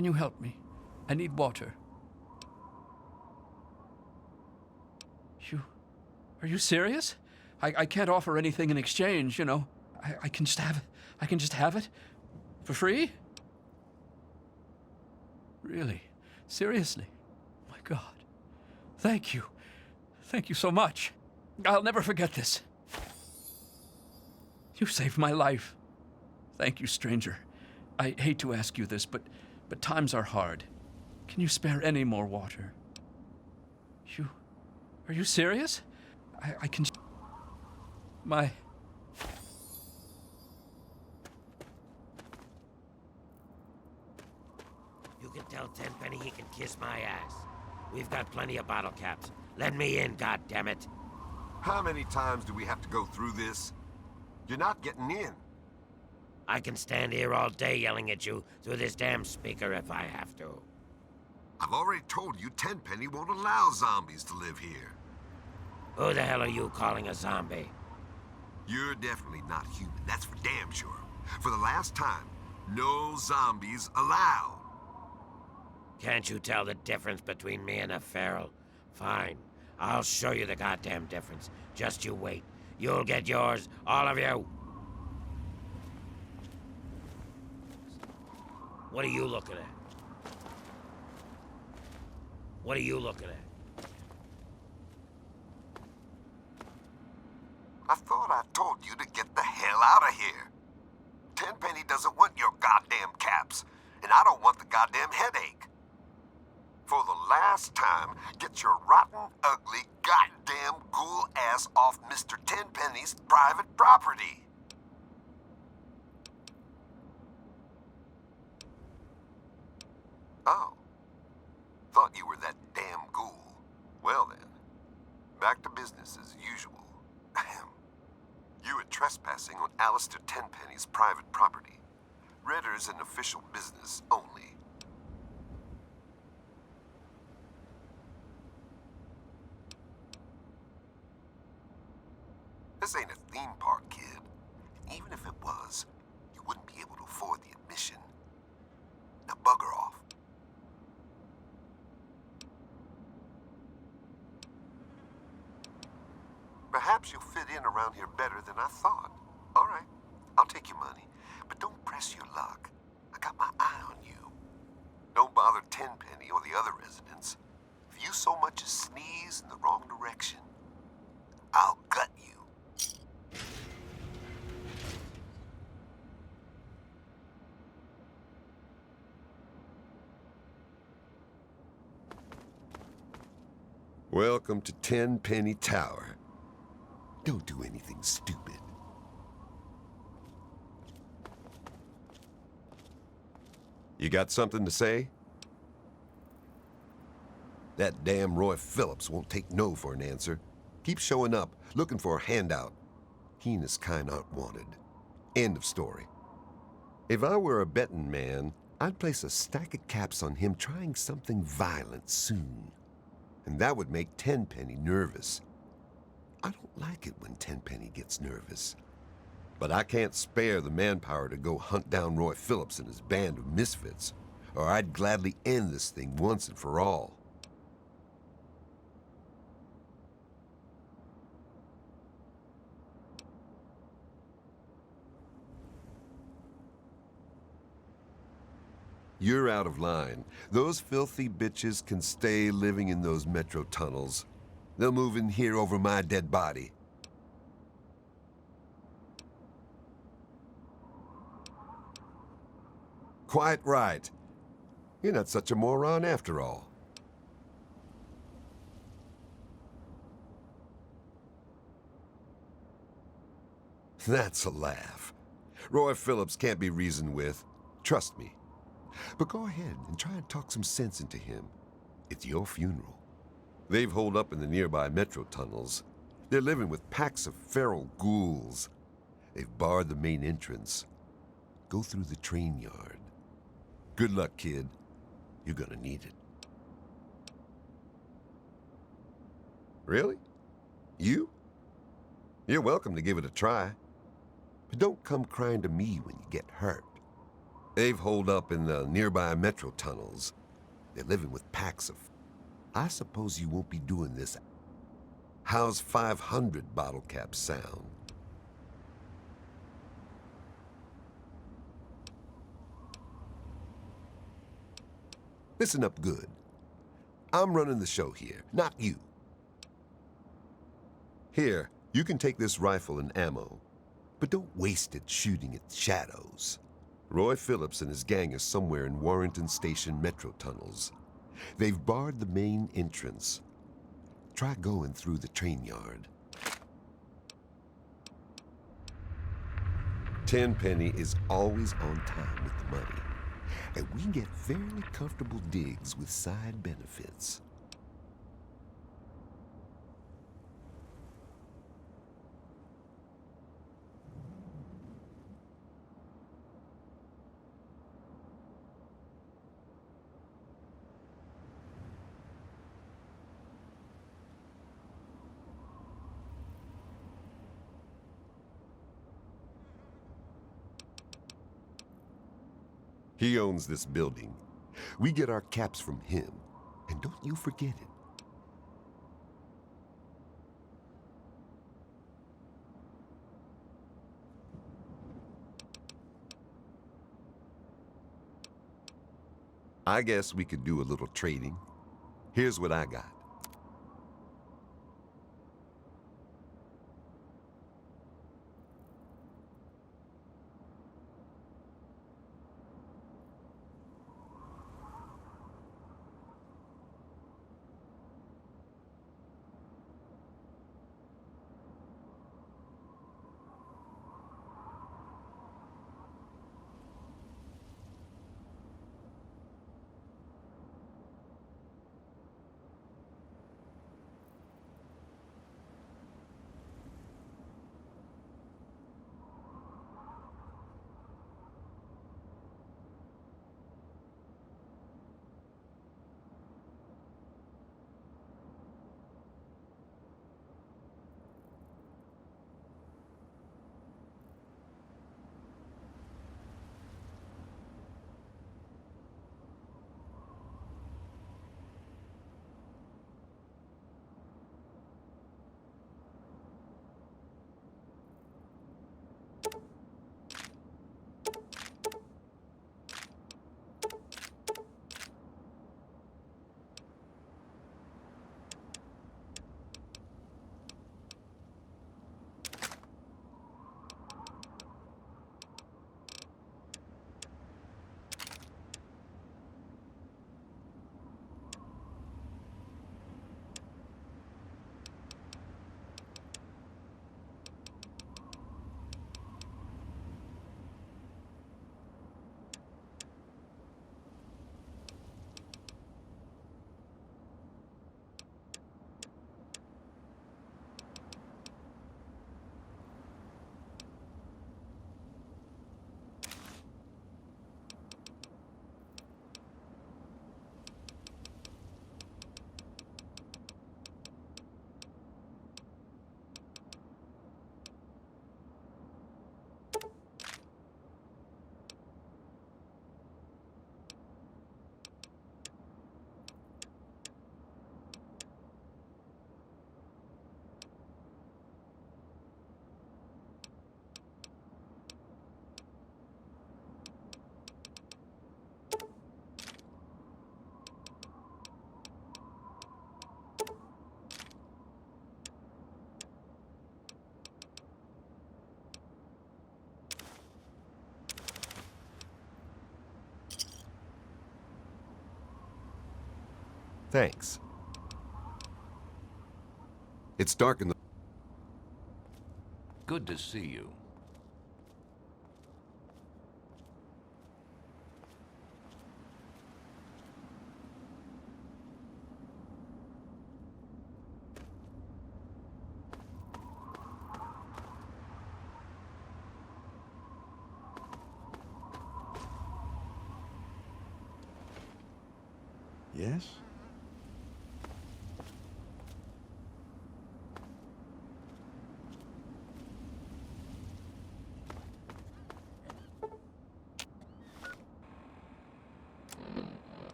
Can you help me? I need water. Are you serious? I can't offer anything in exchange, you know. I can just have it. I can just have it? For free? Really? Seriously? My God. Thank you. Thank you so much. I'll never forget this. You saved my life. Thank you, stranger. I hate to ask you this, but times are hard. Can you spare any more water? Are you serious? I can... My... You can tell Tenpenny he can kiss my ass. We've got plenty of bottle caps. Let me in, goddammit. How many times do we have to go through this? You're not getting in. I can stand here all day yelling at you through this damn speaker if I have to. I've already told you Tenpenny won't allow zombies to live here. Who the hell are you calling a zombie? You're definitely not human, that's for damn sure. For the last time, no zombies allowed. Can't you tell the difference between me and a feral? Fine. I'll show you the goddamn difference. Just you wait. You'll get yours, all of you. What are you looking at? What are you looking at? I thought I told you to get the hell out of here. Tenpenny doesn't want your goddamn caps, and I don't want the goddamn headache. For the last time, get your rotten, ugly, goddamn ghoul ass off Mr. Tenpenny's private property. Oh. Thought you were that damn ghoul. Well then, back to business as usual. You are trespassing on Alistair Tenpenny's private property. Ritter's an official business only. This ain't a theme park, kid. Even if it was, you wouldn't be able to afford the admission. Now bugger off. Perhaps you'll fit in around here better than I thought. All right, I'll take your money, but don't press your luck. I got my eye on you. Don't bother Tenpenny or the other residents. If you so much as sneeze in the wrong direction, I'll gut you. Welcome to Tenpenny Tower. Don't do anything stupid. You got something to say? That damn Roy Phillips won't take no for an answer. Keeps showing up, looking for a handout. He and his kind aren't wanted. End of story. If I were a betting man, I'd place a stack of caps on him trying something violent soon. And that would make Tenpenny nervous. I don't like it when Tenpenny gets nervous. But I can't spare the manpower to go hunt down Roy Phillips and his band of misfits, or I'd gladly end this thing once and for all. You're out of line. Those filthy bitches can stay living in those metro tunnels. They'll move in here over my dead body. Quite right. You're not such a moron after all. That's a laugh. Roy Phillips can't be reasoned with. Trust me. But go ahead and try and talk some sense into him. It's your funeral. They've holed up in the nearby metro tunnels. They're living with packs of feral ghouls. They've barred the main entrance. Go through the train yard. Good luck, kid. You're gonna need it. Really? You? You're welcome to give it a try. But don't come crying to me when you get hurt. They've holed up in the nearby metro tunnels. They're living with packs of... I suppose you won't be doing this. How's 500 bottle caps sound? Listen up good. I'm running the show here, not you. Here, you can take this rifle and ammo, but don't waste it shooting at shadows. Roy Phillips and his gang are somewhere in Warrington Station metro tunnels. They've barred the main entrance. Try going through the train yard. Tenpenny is always on time with the money, and we get fairly comfortable digs with side benefits. He owns this building. We get our caps from him, and don't you forget it. I guess we could do a little trading. Here's what I got. Thanks. It's dark in the... Good to see you. Yes?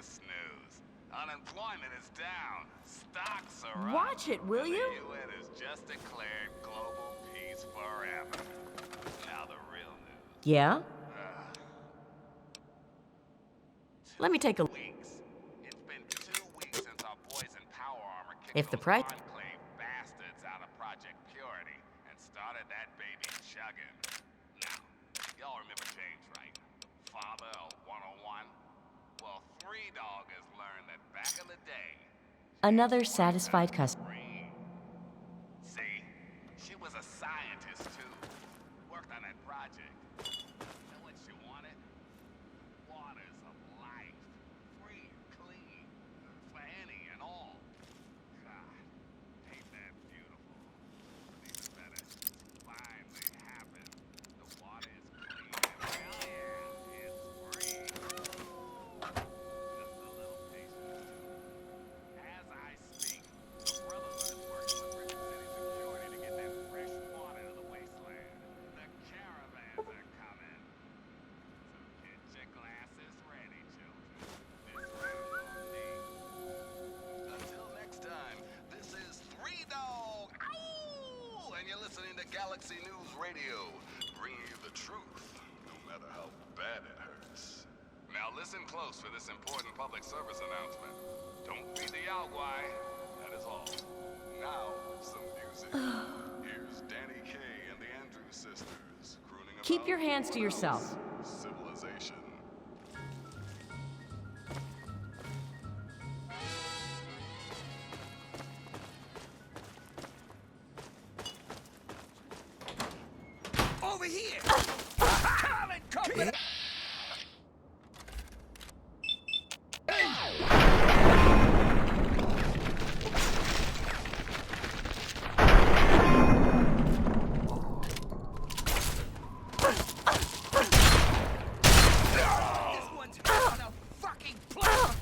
biggest news. Unemployment is down. Stocks are up. Watch it, will and you? The UN has just declared global peace forever. Now the real news. Yeah? Let me take a... Weeks. It's been 2 weeks since our boys in Power Armor kicked If the those price... Enclave bastards out of Project Purity and started that baby chugging. Now, y'all remember James, right? Father of 101? Well, Three Dog has learned that back in the day, Another satisfied customer. Free. See, she was a scientist too. Worked on that project. Know what she wanted? Waters of life. Free and clean. For any and all. God, ain't that beautiful? But even better, it's finally happened. The water is clean and hell yeah, it's free. Just a little patience too. As I speak, the Brotherhood is working with River City Security to get that fresh water to the wasteland. The caravans are coming. So get your glasses ready, children. This round's on me. Until next time, this is Three Dog. Ow! And you're listening to Galaxy News Radio, bringing you the truth, no matter how bad it hurts. Now listen close for this important public service announcement. Don't be the Yaogwai. That is all. Now, some music. Here's Danny Kaye and the Andrews Sisters crooning about Keep your hands to yourself. civilization. Over here! Colin, come here! This one's on a fucking plane!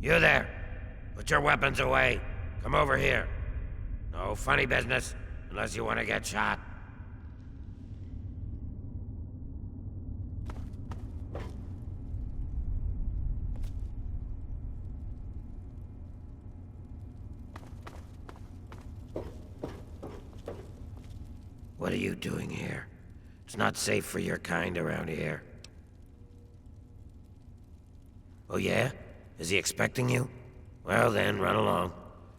You there. Put your weapons away. Come over here. No funny business, unless you want to get shot. What are you doing here? It's not safe for your kind around here. Oh yeah? Is he expecting you? Well then, run along.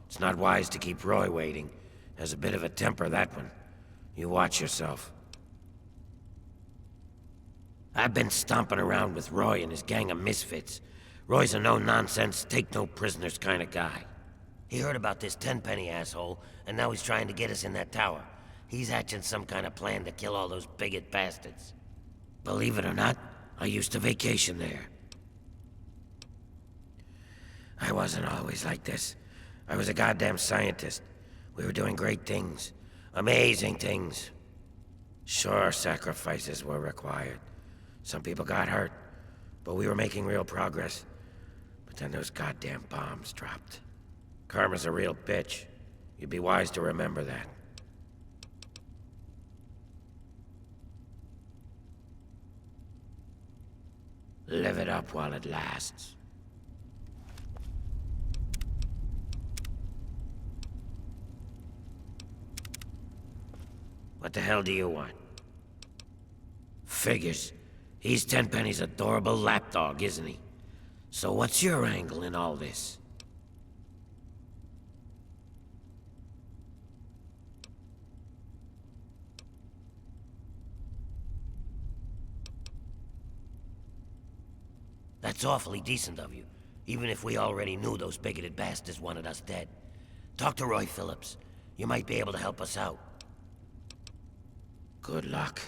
It's not wise to keep Roy waiting. Has a bit of a temper, that one. You watch yourself. I've been stomping around with Roy and his gang of misfits. Roy's a no-nonsense, take-no-prisoners kind of guy. He heard about this tenpenny asshole, and now he's trying to get us in that tower. He's hatching some kind of plan to kill all those bigot bastards. Believe it or not, I used to vacation there. I wasn't always like this. I was a goddamn scientist. We were doing great things. Amazing things. Sure, sacrifices were required. Some people got hurt, but we were making real progress. But then those goddamn bombs dropped. Karma's a real bitch. You'd be wise to remember that. Live it up while it lasts. What the hell do you want? Figures. He's Tenpenny's adorable lapdog, isn't he? So what's your angle in all this? That's awfully decent of you, even if we already knew those bigoted bastards wanted us dead. Talk to Roy Phillips. You might be able to help us out. Good luck.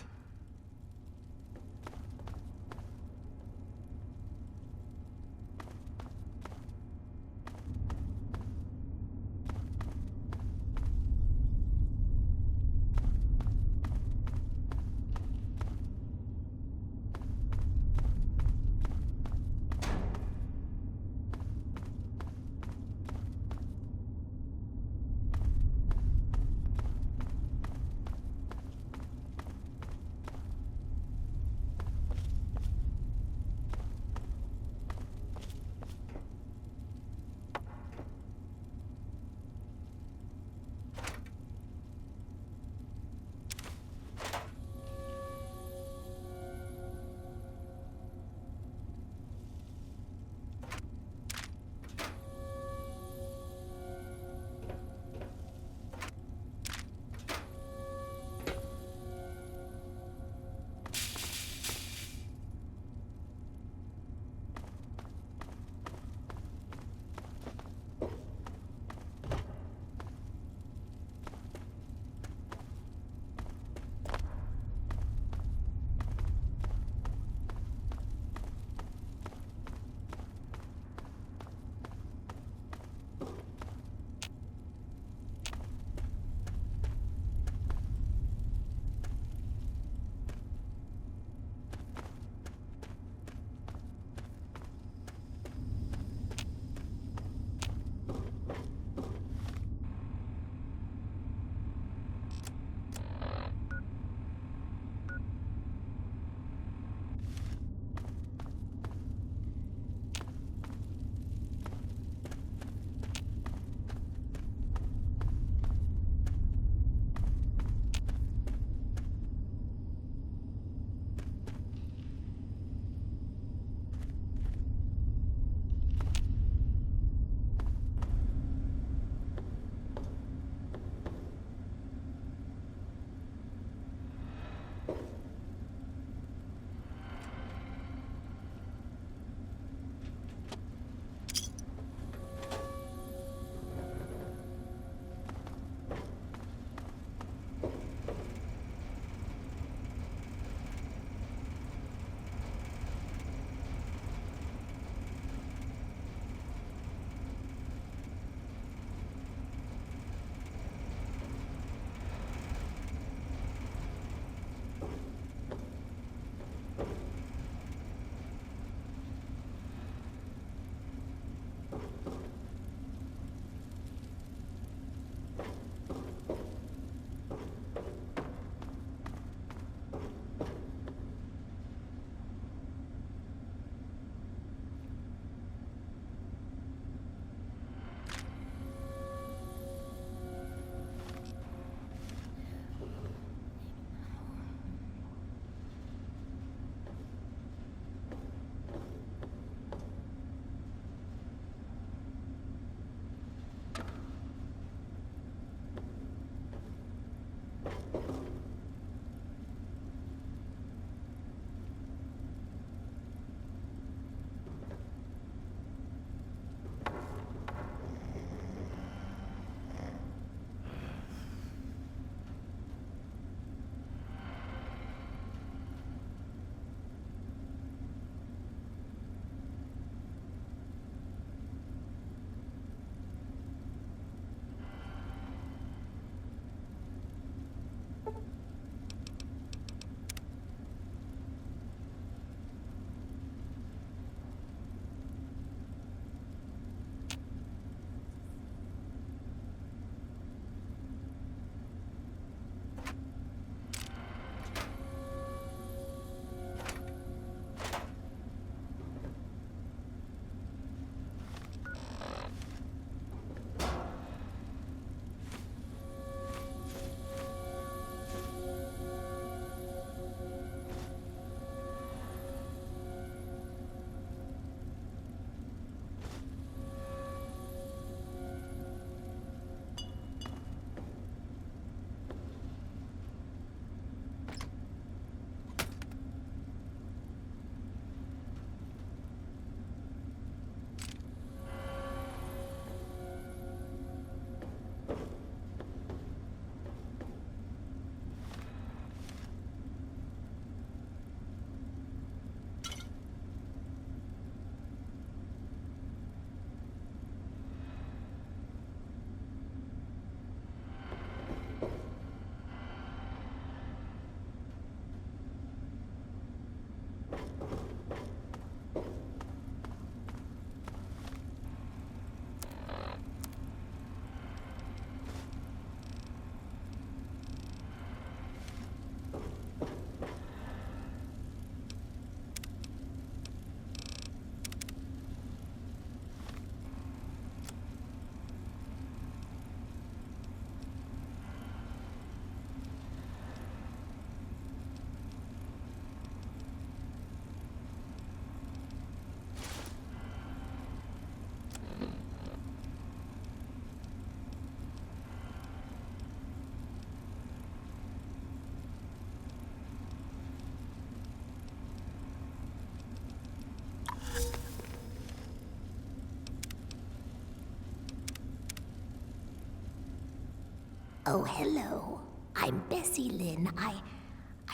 Oh, hello. I'm Bessie Lynn. I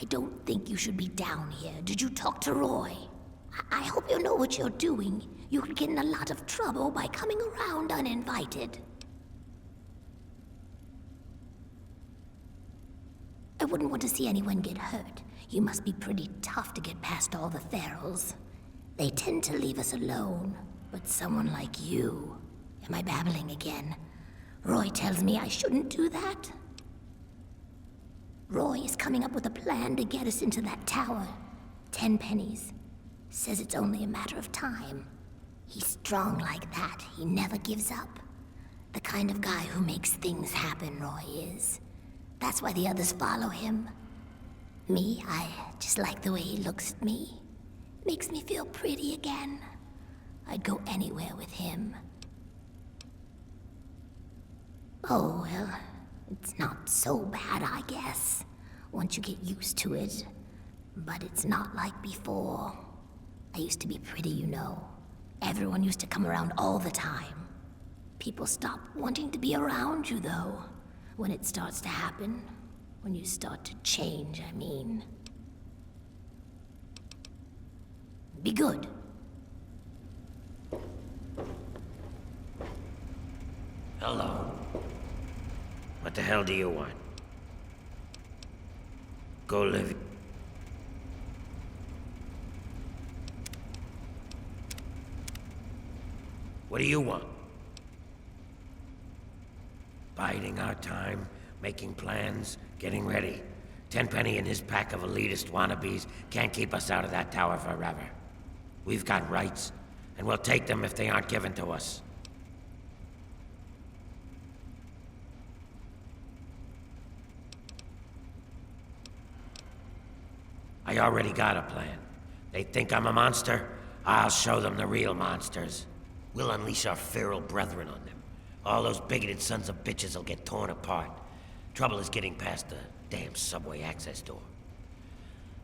don't think you should be down here. Did you talk to Roy? I hope you know what you're doing. You could get in a lot of trouble by coming around uninvited. I wouldn't want to see anyone get hurt. You must be pretty tough to get past all the ferals. They tend to leave us alone, but someone like you... Am I babbling again? Roy tells me I shouldn't do that. Roy is coming up with a plan to get us into that tower. 10 pennies. Says it's only a matter of time. He's strong like that. He never gives up. The kind of guy who makes things happen, Roy is. That's why the others follow him. Me, I just like the way he looks at me. Makes me feel pretty again. I'd go anywhere with him. Oh, well, it's not so bad, I guess, once you get used to it. But it's not like before. I used to be pretty, you know. Everyone used to come around all the time. People stop wanting to be around you, though, when it starts to happen. When you start to change, I mean. Be good. Hello. What the hell do you want? Go live. What do you want? Biding our time, making plans, getting ready. Tenpenny and his pack of elitist wannabes can't keep us out of that tower forever. We've got rights, and we'll take them if they aren't given to us. I already got a plan. They think I'm a monster? I'll show them the real monsters. We'll unleash our feral brethren on them. All those bigoted sons of bitches will get torn apart. Trouble is getting past the damn subway access door.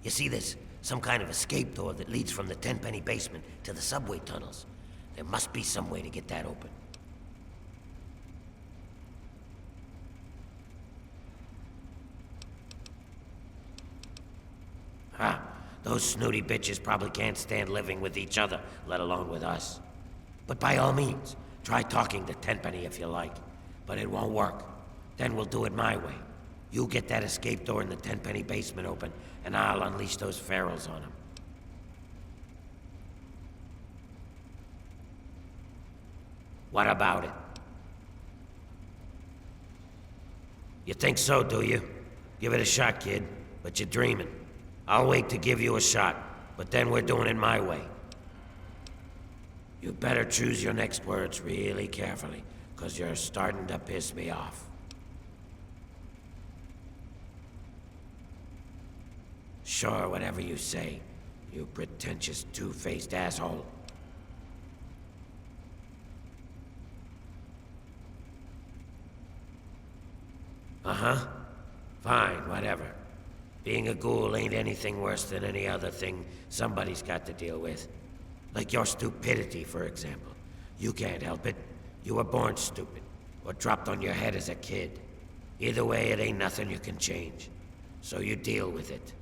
You see, there's some kind of escape door that leads from the Tenpenny basement to the subway tunnels. There must be some way to get that open. Those snooty bitches probably can't stand living with each other, let alone with us. But by all means, try talking to Tenpenny if you like. But it won't work. Then we'll do it my way. You get that escape door in the Tenpenny basement open, and I'll unleash those ferals on him. What about it? You think so, do you? Give it a shot, kid. But you're dreaming. I'll wait to give you a shot, but then we're doing it my way. You better choose your next words really carefully, 'cause you're starting to piss me off. Sure, whatever you say, you pretentious two-faced asshole. Uh-huh. Fine, whatever. Being a ghoul ain't anything worse than any other thing somebody's got to deal with. Like your stupidity, for example. You can't help it. You were born stupid, or dropped on your head as a kid. Either way, it ain't nothing you can change. So you deal with it.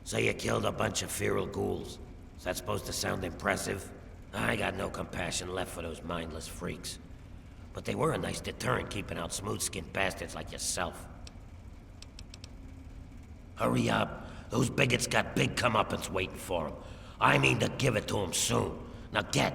So you killed a bunch of feral ghouls. Is that supposed to sound impressive? I got no compassion left for those mindless freaks. But they were a nice deterrent keeping out smooth-skinned bastards like yourself. Hurry up. Those bigots got big comeuppance waiting for them. I mean to give it to them soon. Now get!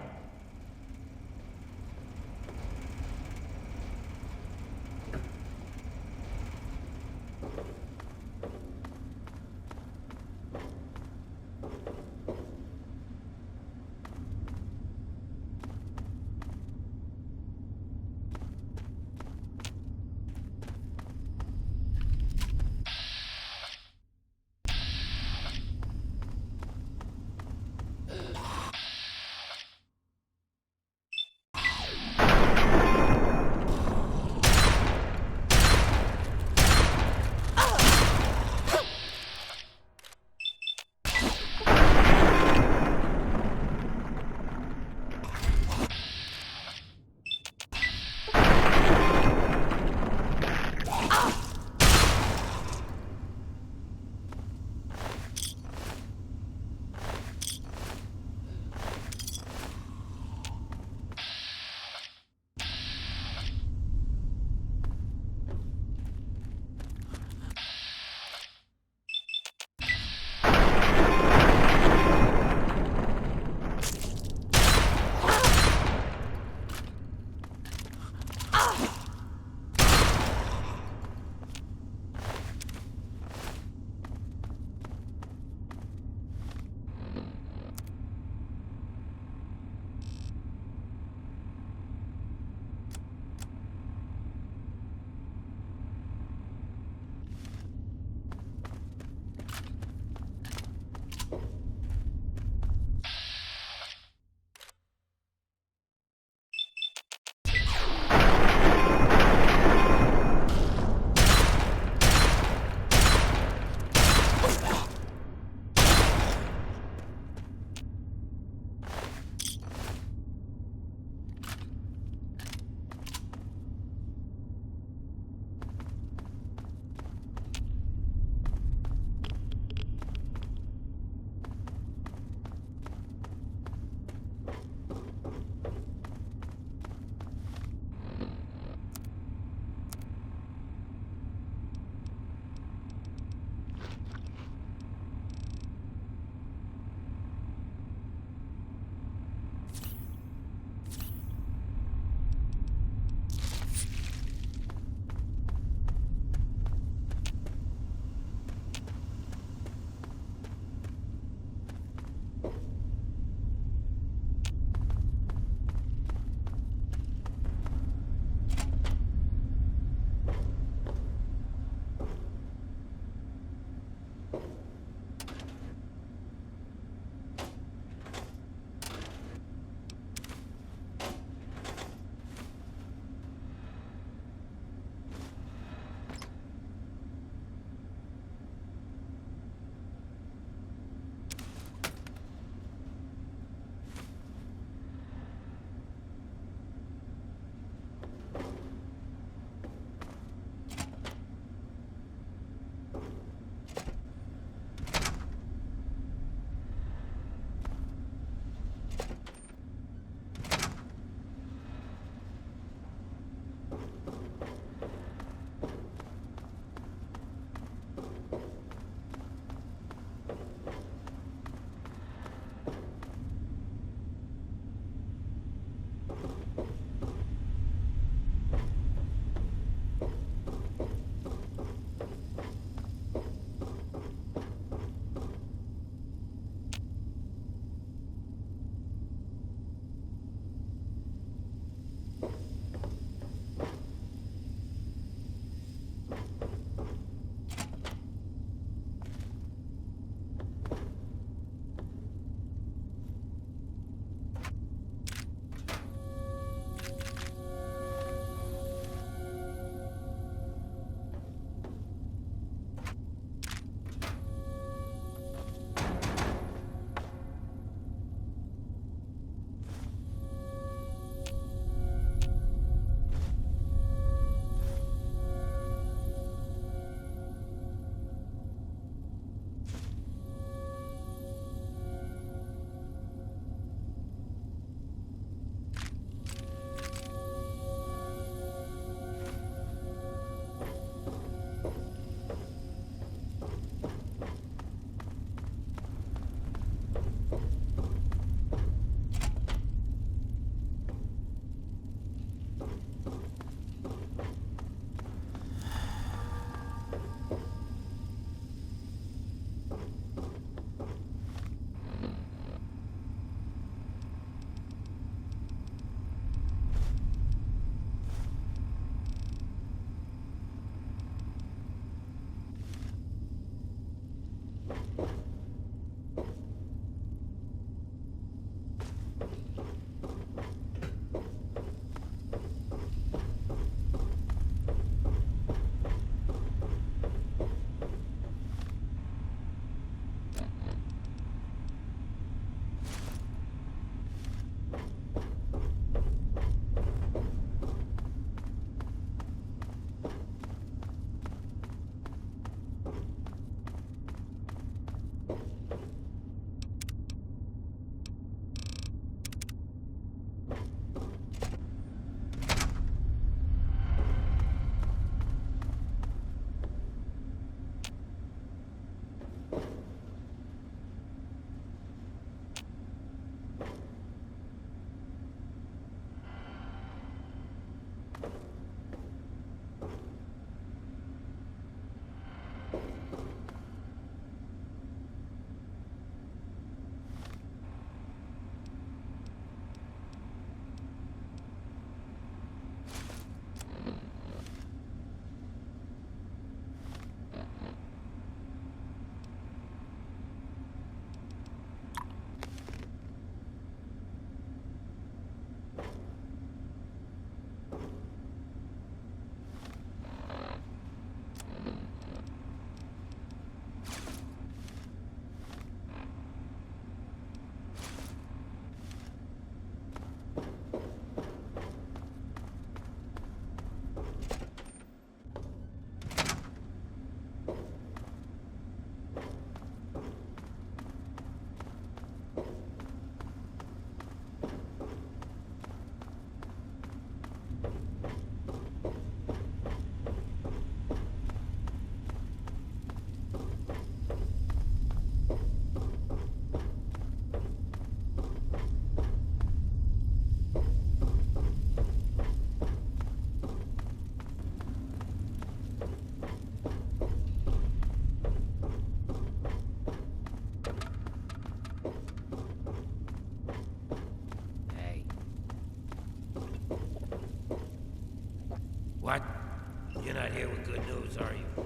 here with good news, are you?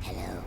Hello.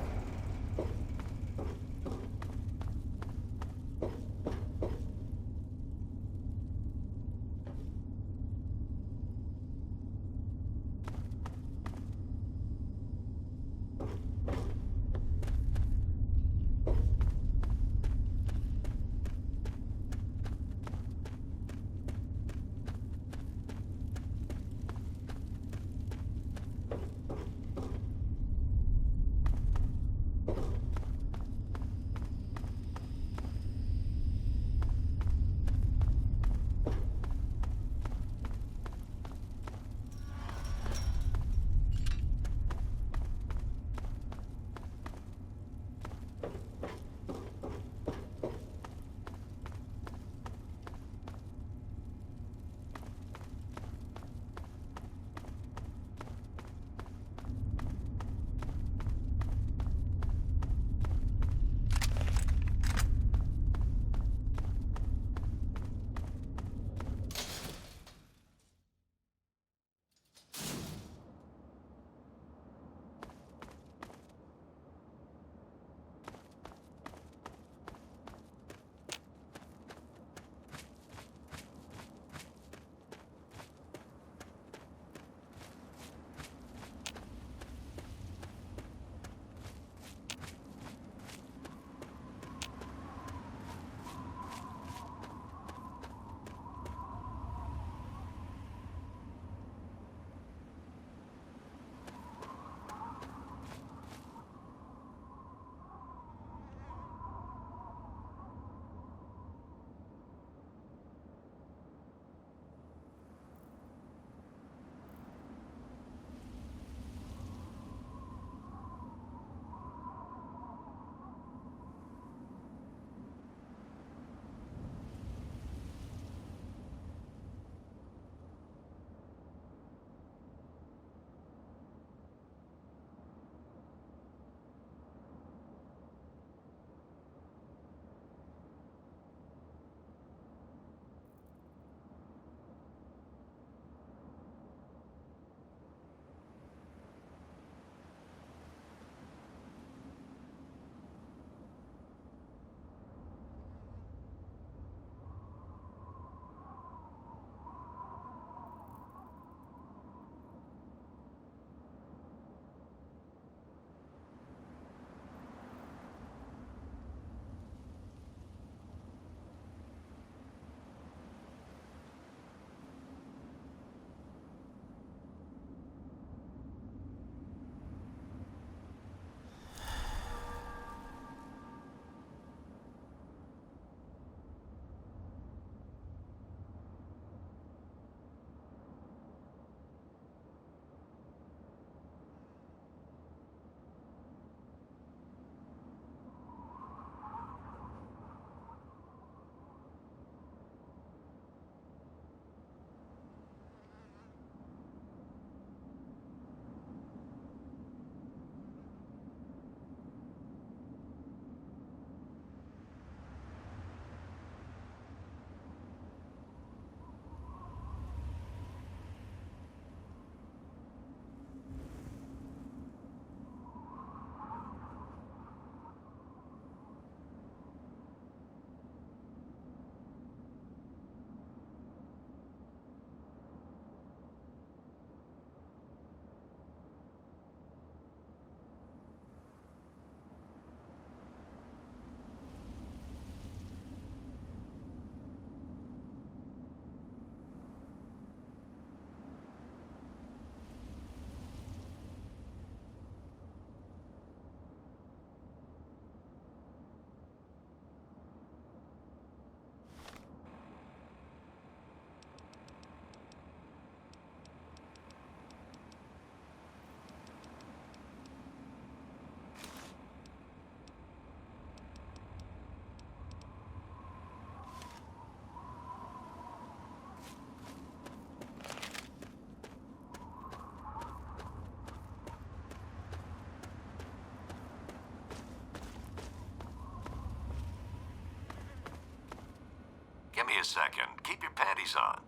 Give me a second. Keep your panties on.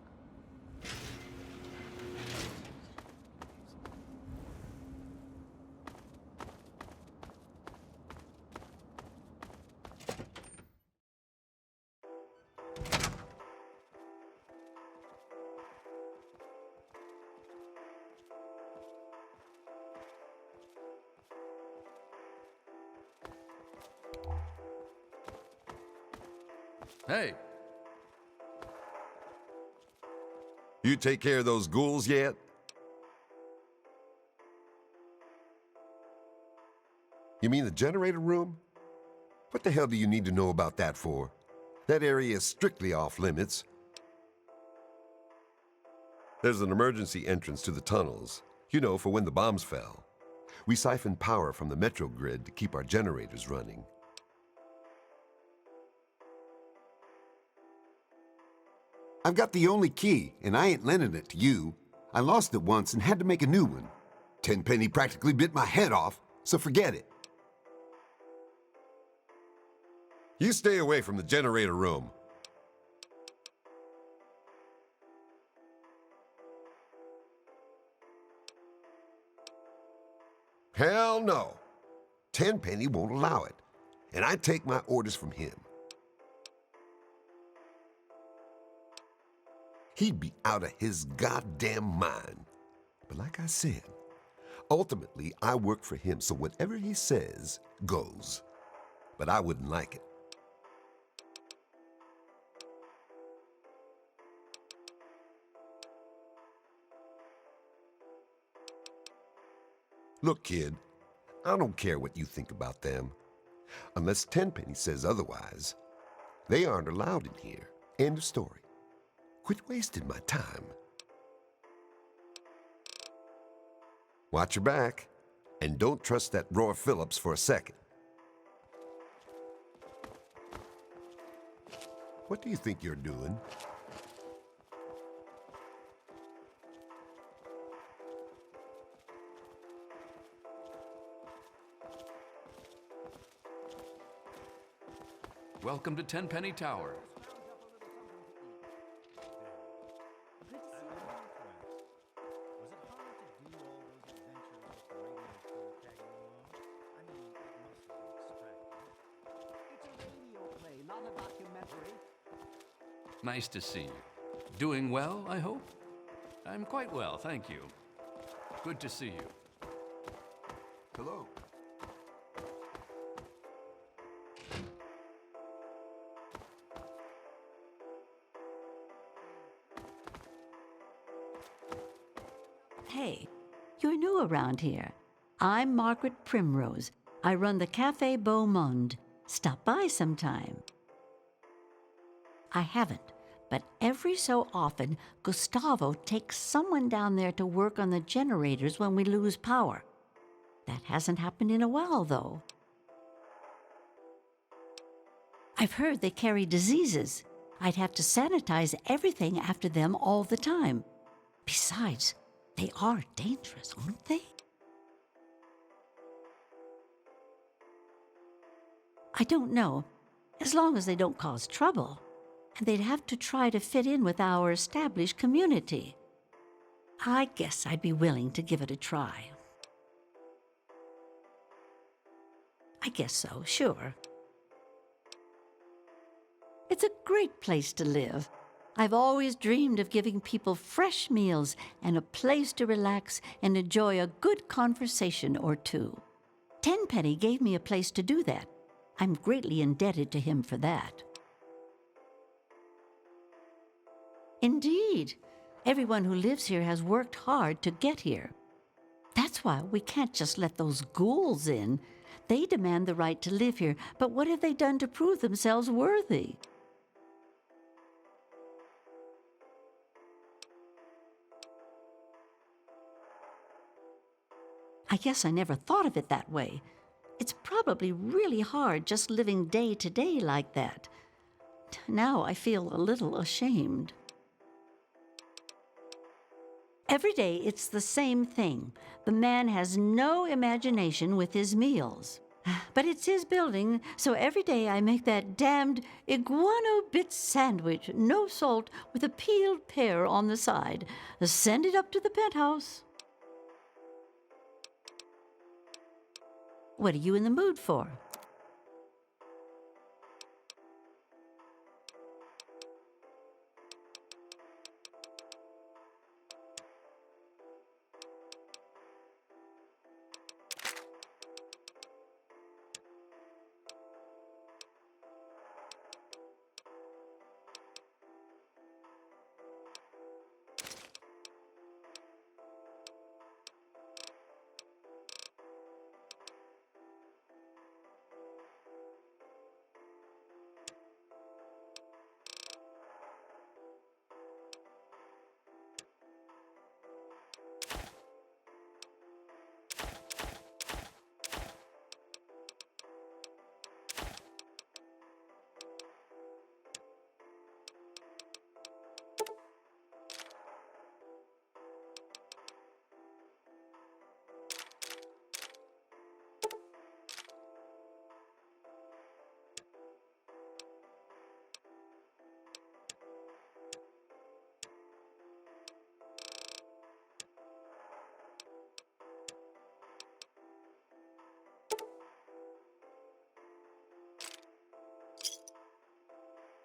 Hey, You take care of those ghouls yet? You mean the generator room? What the hell do you need to know about that for? That area is strictly off limits. There's an emergency entrance to the tunnels, you know, for when the bombs fell. We siphon power from the metro grid to keep our generators running. I've got the only key, and I ain't lending it to you. I lost it once and had to make a new one. Tenpenny practically bit my head off, so forget it. You stay away from the generator room. Hell no. Tenpenny won't allow it, and I take my orders from him. He'd be out of his goddamn mind. But like I said, ultimately I work for him, so whatever he says goes. But I wouldn't like it. Look, kid, I don't care what you think about them. Unless Tenpenny says otherwise, they aren't allowed in here. End of story. Quit wasting my time. Watch your back, and don't trust that Roy Phillips for a second. What do you think you're doing? welcome to Tenpenny Tower. Nice to see you. Doing well, I hope? I'm quite well, thank you. Good to see you. Hello. Hey, you're new around here. I'm Margaret Primrose. I run the Café Beau Monde. Stop by sometime. I haven't, but every so often, Gustavo takes someone down there to work on the generators when we lose power. That hasn't happened in a while, though. I've heard they carry diseases. I'd have to sanitize everything after them all the time. Besides, they are dangerous, aren't they? I don't know, as long as they don't cause trouble. And they'd have to try to fit in with our established community. I guess I'd be willing to give it a try. I guess so, sure. It's a great place to live. I've always dreamed of giving people fresh meals and a place to relax and enjoy a good conversation or two. Tenpenny gave me a place to do that. I'm greatly indebted to him for that. Indeed. Everyone who lives here has worked hard to get here. That's why we can't just let those ghouls in. They demand the right to live here, but what have they done to prove themselves worthy? I guess I never thought of it that way. It's probably really hard just living day to day like that. Now I feel a little ashamed. Every day it's the same thing. The man has no imagination with his meals. But it's his building, so every day I make that damned iguano bit sandwich, no salt, with a peeled pear on the side. Send it up to the penthouse. What are you in the mood for?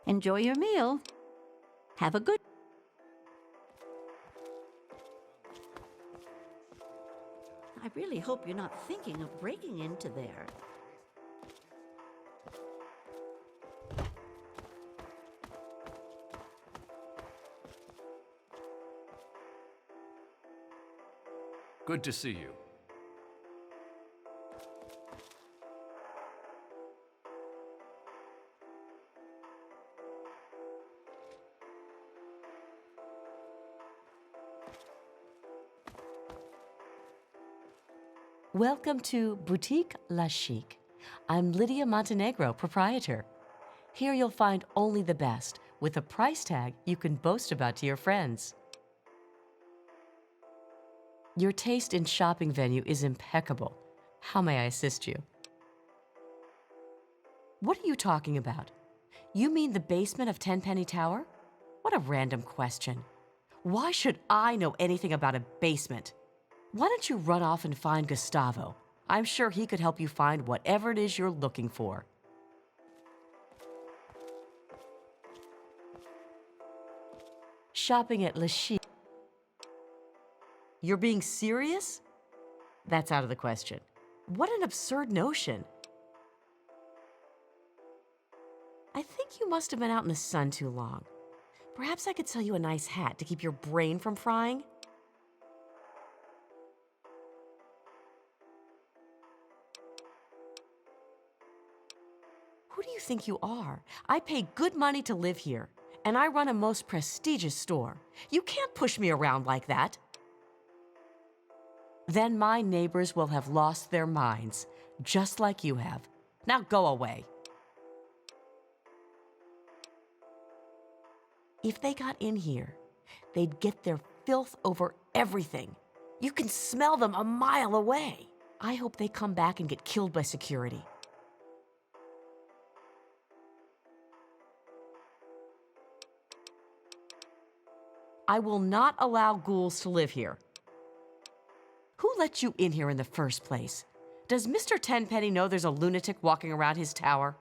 Enjoy your meal. Have a good. I really hope you're not thinking of breaking into there. Good to see you. Welcome to Boutique La Chic. I'm Lydia Montenegro, proprietor. Here you'll find only the best, with a price tag you can boast about to your friends. Your taste in shopping venue is impeccable. How may I assist you? What are you talking about? You mean the basement of Tenpenny Tower? What a random question. Why should I know anything about a basement? Why don't you run off and find Gustavo? I'm sure he could help you find whatever it is you're looking for. Shopping at Le Chic. You're being serious? That's out of the question. What an absurd notion. I think you must have been out in the sun too long. Perhaps I could sell you a nice hat to keep your brain from frying? Who do you think you are? I pay good money to live here, and I run a most prestigious store. You can't push me around like that. Then my neighbors will have lost their minds, just like you have. Now go away. If they got in here, they'd get their filth over everything. You can smell them a mile away. I hope they come back and get killed by security. I will not allow ghouls to live here. Who let you in here in the first place? Does Mr. Tenpenny know there's a lunatic walking around his tower?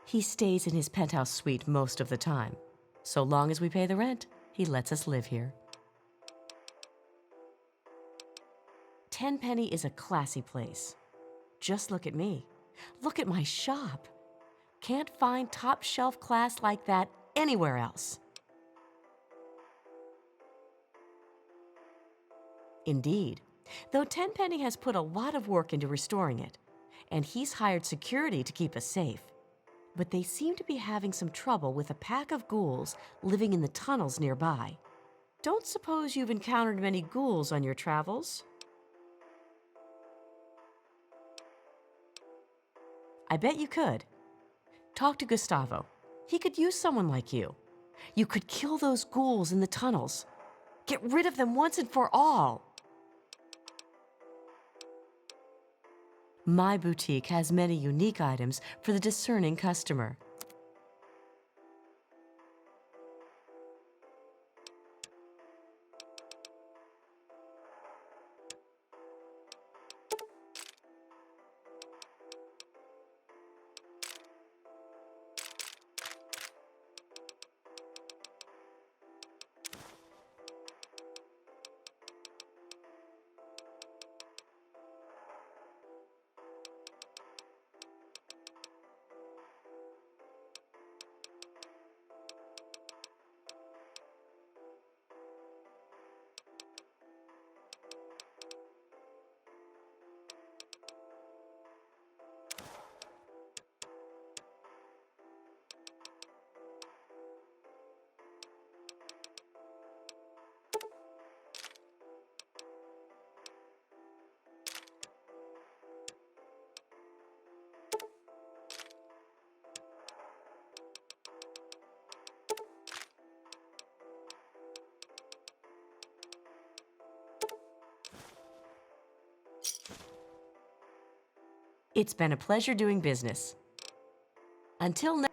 He stays in his penthouse suite most of the time. So long as we pay the rent, he lets us live here. Tenpenny is a classy place. Just look at me. Look at my shop. Can't find top shelf class like that anywhere else. Indeed, though Tenpenny has put a lot of work into restoring it, and he's hired security to keep us safe. But they seem to be having some trouble with a pack of ghouls living in the tunnels nearby. Don't suppose you've encountered many ghouls on your travels? I bet you could. Talk to Gustavo. He could use someone like you. You could kill those ghouls in the tunnels. Get rid of them once and for all. My boutique has many unique items for the discerning customer. It's been a pleasure doing business. Until next.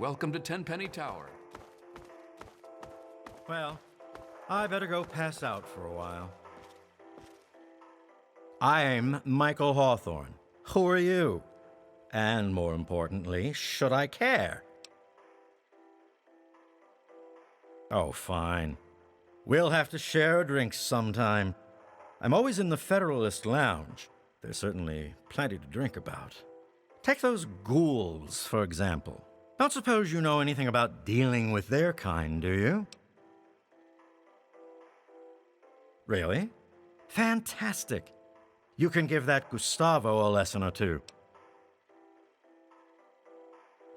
Welcome to Tenpenny Tower. Well, I better go pass out for a while. I'm Michael Hawthorne. Who are you? And more importantly, should I care? Oh, fine. We'll have to share a drink sometime. I'm always in the Federalist Lounge. There's certainly plenty to drink about. Take those ghouls, for example. Don't suppose you know anything about dealing with their kind, do you? Really? Fantastic. You can give that Gustavo a lesson or two.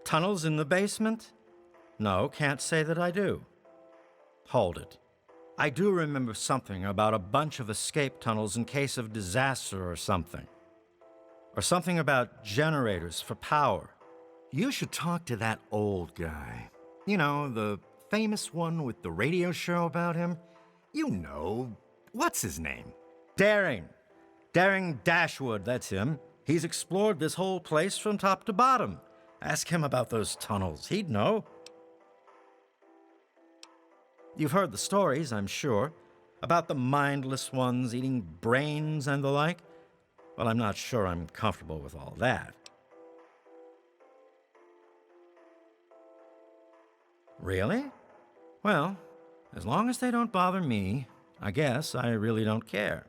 Tunnels in the basement? No, can't say that I do. Hold it. I do remember something about a bunch of escape tunnels in case of disaster or something. Or something about generators for power. You should talk to that old guy. You know, the famous one with the radio show about him. You know, what's his name? Daring. Daring Dashwood, that's him. He's explored this whole place from top to bottom. Ask him about those tunnels. He'd know. You've heard the stories, I'm sure, about the mindless ones eating brains and the like. Well, I'm not sure I'm comfortable with all that. Really? Well, as long as they don't bother me, I guess I really don't care.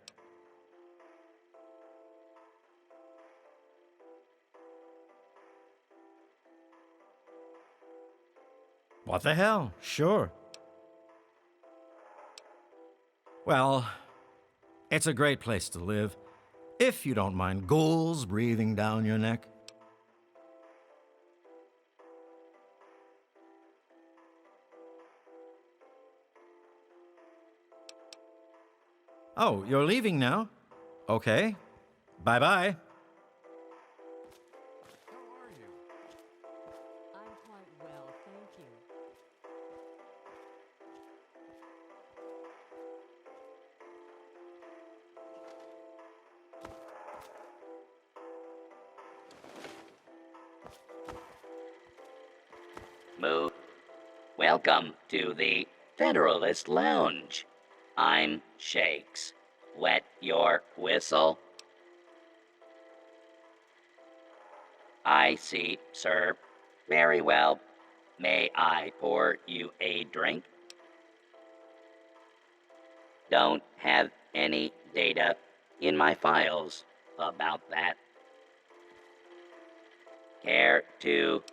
What the hell? Sure. Well, it's a great place to live, if you don't mind ghouls breathing down your neck. Oh, you're leaving now? Okay. Bye-bye. How are you? I'm quite well, thank you. Move. Welcome to the Federalist Lounge. I'm Shakes. Wet your whistle. I see, sir. Very well. May I pour you a drink? Don't have any data in my files about that. Care to...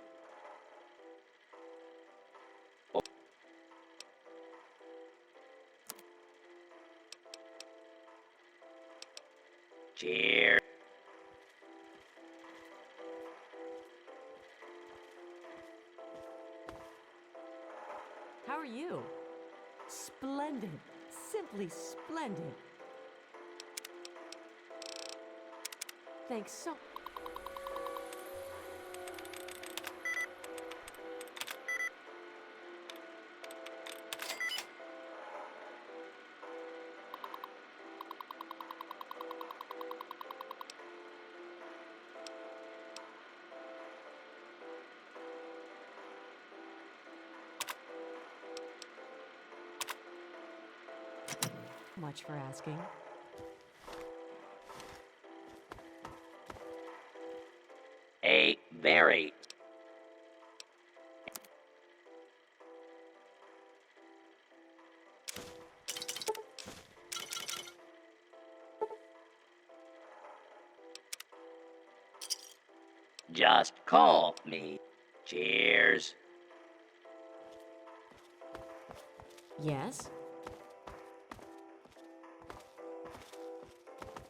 Cheers. How are you? Splendid. Simply splendid. Thanks so... much for asking. A very... Just call me. Cheers. Yes?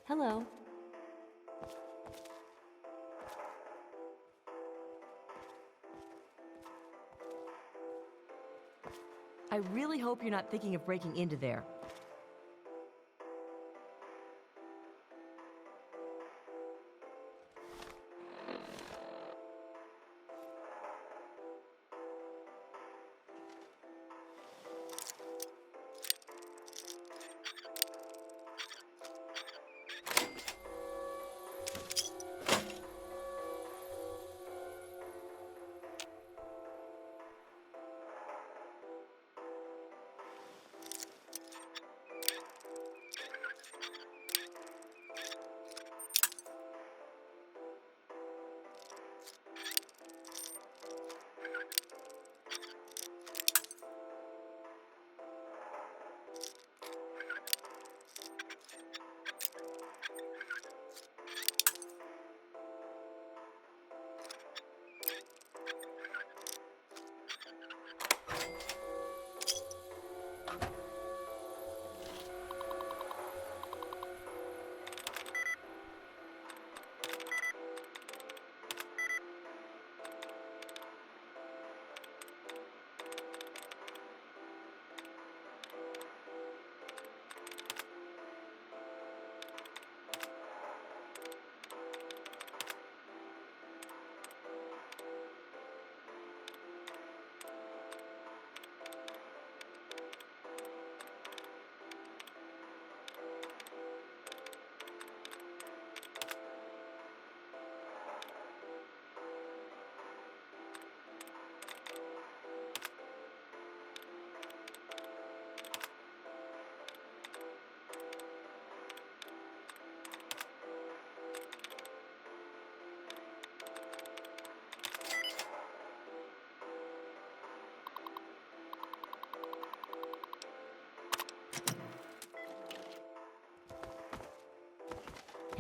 Hello. I really hope you're not thinking of breaking into there.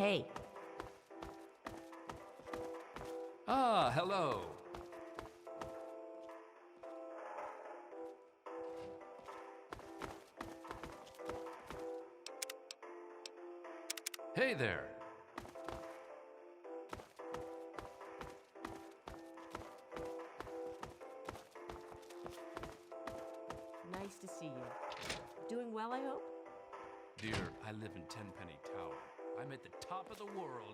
Hey, Ah, hello. Hey there. nice to see you. Doing well, I hope? Dear, I live in Tenpenny Tower. I'm at the top of the world.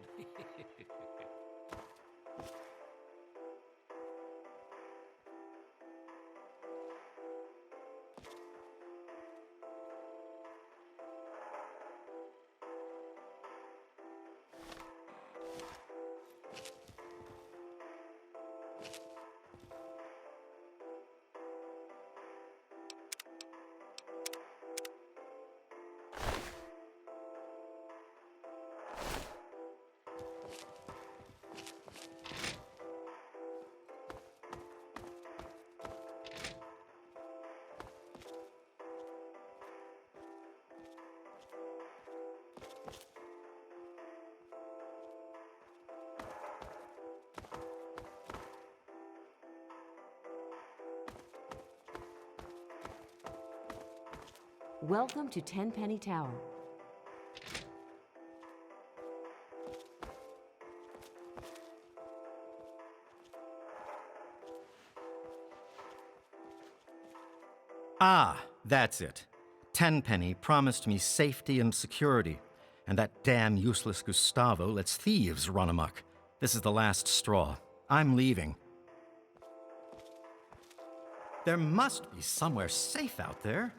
Welcome to Tenpenny Tower. Ah, that's it. Tenpenny promised me safety and security, and that damn useless Gustavo lets thieves run amok. This is the last straw. I'm leaving. There must be somewhere safe out there.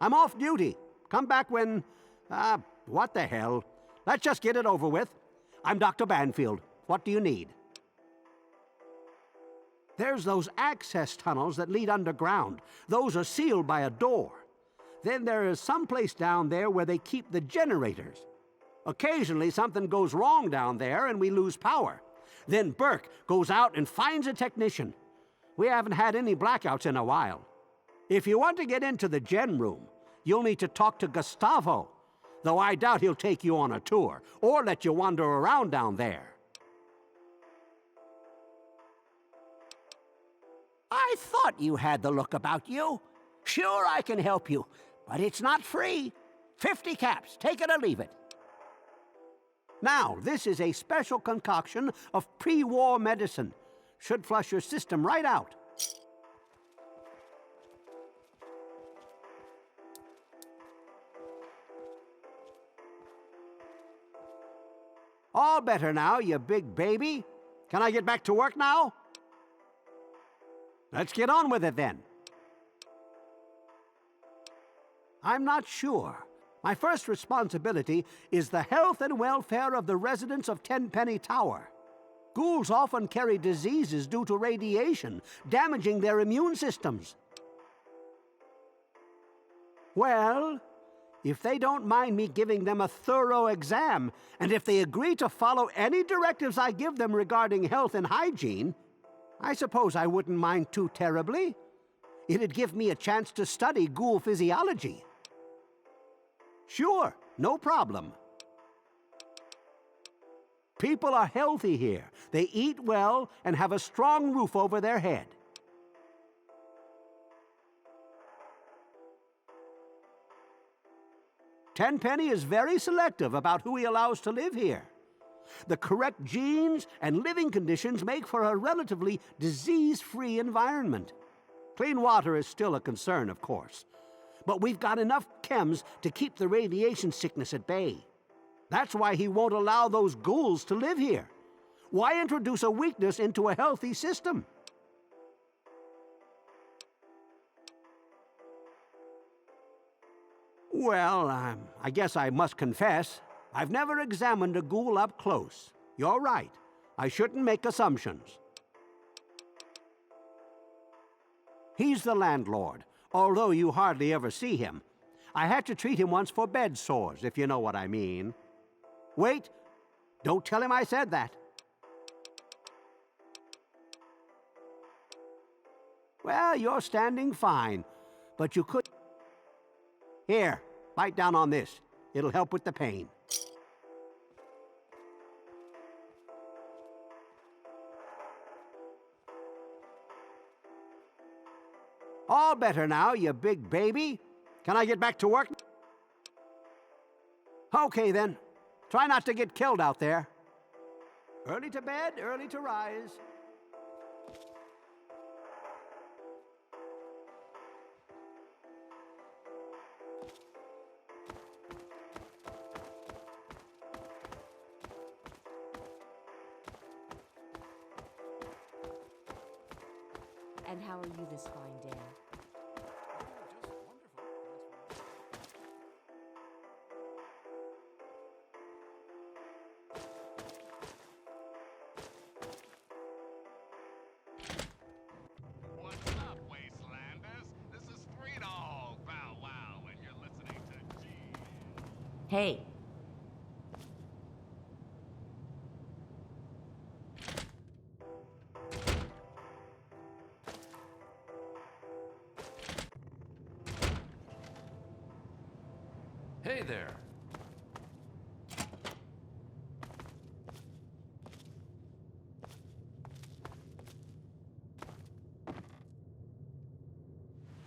I'm off duty. Come back when... what the hell? Let's just get it over with. I'm Dr. Banfield. What do you need? There's those access tunnels that lead underground. Those are sealed by a door. Then there is some place down there where they keep the generators. Occasionally something goes wrong down there and we lose power. Then Burke goes out and finds a technician. We haven't had any blackouts in a while. If you want to get into the gen room, you'll need to talk to Gustavo, though I doubt he'll take you on a tour or let you wander around down there. I thought you had the look about you. Sure, I can help you, but it's not free. 50 caps, take it or leave it. Now, this is a special concoction of pre-war medicine. Should flush your system right out. All better now, you big baby. Can I get back to work now? Let's get on with it then. I'm not sure. My first responsibility is the health and welfare of the residents of Tenpenny Tower. Ghouls often carry diseases due to radiation, damaging their immune systems. Well, if they don't mind me giving them a thorough exam, and if they agree to follow any directives I give them regarding health and hygiene, I suppose I wouldn't mind too terribly. It'd give me a chance to study ghoul physiology. Sure, no problem. People are healthy here. They eat well and have a strong roof over their head. Tenpenny is very selective about who he allows to live here. The correct genes and living conditions make for a relatively disease-free environment. Clean water is still a concern, of course, but we've got enough chems to keep the radiation sickness at bay. That's why he won't allow those ghouls to live here. Why introduce a weakness into a healthy system? Well, I guess I must confess, I've never examined a ghoul up close. You're right. I shouldn't make assumptions. He's the landlord, although you hardly ever see him. I had to treat him once for bed sores, if you know what I mean. Wait, don't tell him I said that. Well, you're standing fine, but you could... Here, bite down on this. It'll help with the pain. All better now, you big baby. Can I get back to work? Okay, then. Try not to get killed out there. Early to bed, early to rise. And how are you this fine day? What's up, Wastelanders? This is Three Dog Bow Wow, and you're listening to G. Hey, Hey there.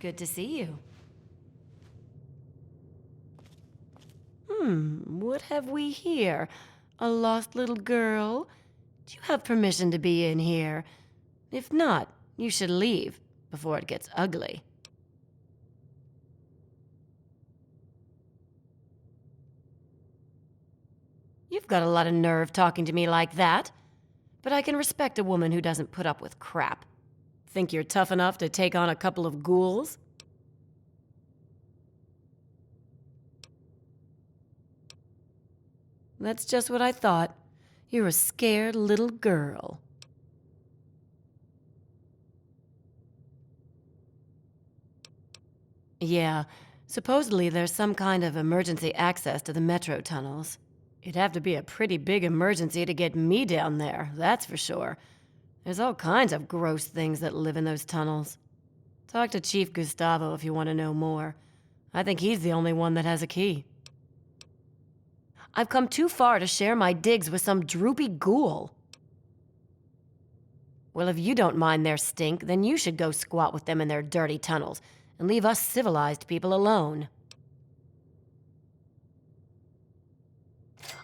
good to see you. What have we here? A lost little girl? Do you have permission to be in here? If not, you should leave before it gets ugly. You've got a lot of nerve talking to me like that, but I can respect a woman who doesn't put up with crap. Think you're tough enough to take on a couple of ghouls? That's just what I thought. You're a scared little girl. Yeah, supposedly there's some kind of emergency access to the metro tunnels. It'd have to be a pretty big emergency to get me down there, that's for sure. There's all kinds of gross things that live in those tunnels. Talk to Chief Gustavo if you want to know more. I think he's the only one that has a key. I've come too far to share my digs with some droopy ghoul. Well, if you don't mind their stink, then you should go squat with them in their dirty tunnels and leave us civilized people alone.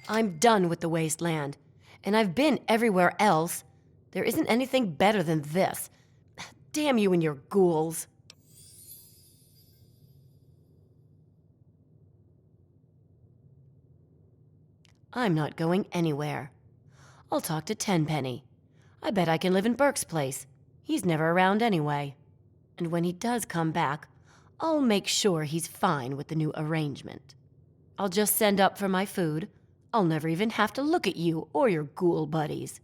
I'm done with the wasteland, and I've been everywhere else. There isn't anything better than this. Damn you and your ghouls. I'm not going anywhere. I'll talk to Tenpenny. I bet I can live in Burke's place. He's never around anyway. And when he does come back, I'll make sure he's fine with the new arrangement. I'll just send up for my food. I'll never even have to look at you or your ghoul buddies.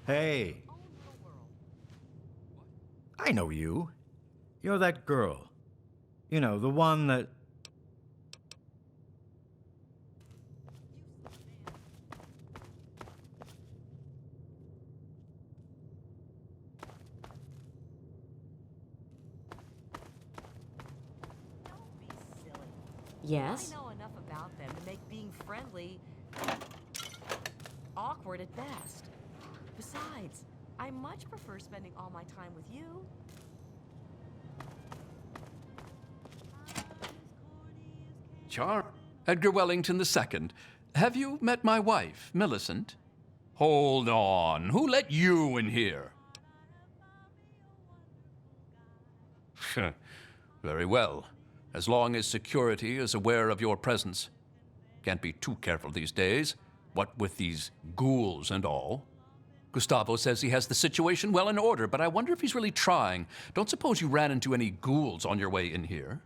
Hey. I know you. You're that girl. You know, the one that... Yes? I know enough about them to make being friendly awkward at best. Besides, I much prefer spending all my time with you. Edgar Wellington II. Have you met my wife, Millicent? Hold on. Who let you in here? Very well. As long as security is aware of your presence. Can't be too careful these days, what with these ghouls and all. Gustavo says he has the situation well in order, but I wonder if he's really trying. Don't suppose you ran into any ghouls on your way in here?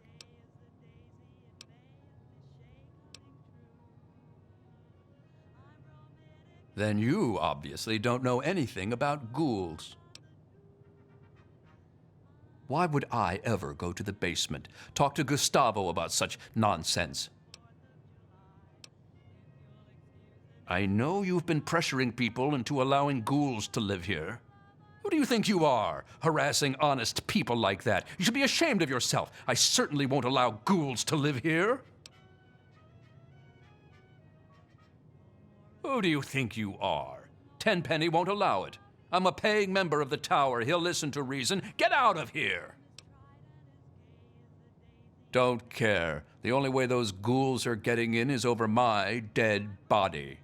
Then you obviously don't know anything about ghouls. Why would I ever go to the basement, talk to Gustavo about such nonsense? I know you've been pressuring people into allowing ghouls to live here. Who do you think you are, harassing honest people like that? You should be ashamed of yourself. I certainly won't allow ghouls to live here. Who do you think you are? Tenpenny won't allow it. I'm a paying member of the tower. He'll listen to reason. Get out of here! Don't care. The only way those ghouls are getting in is over my dead body.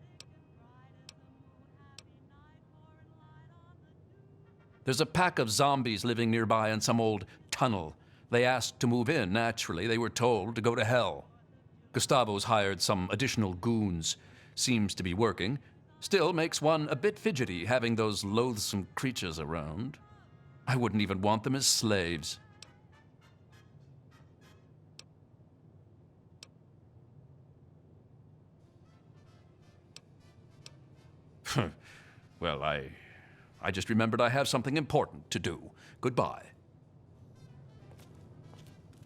There's a pack of zombies living nearby in some old tunnel. They asked to move in, naturally. They were told to go to hell. Gustavo's hired some additional goons. Seems to be working. Still makes one a bit fidgety having those loathsome creatures around. I wouldn't even want them as slaves. Well, I just remembered I have something important to do. Goodbye.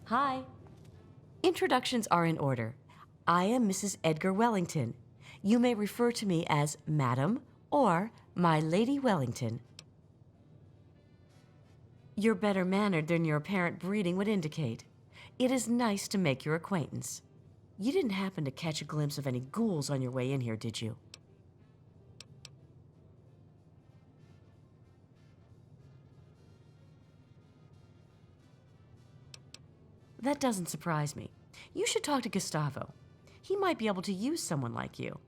Hi. Introductions are in order. I am Mrs. Edgar Wellington. You may refer to me as Madam or My Lady Wellington. You're better mannered than your apparent breeding would indicate. It is nice to make your acquaintance. You didn't happen to catch a glimpse of any ghouls on your way in here, did you? That doesn't surprise me. You should talk to Gustavo. He might be able to use someone like you.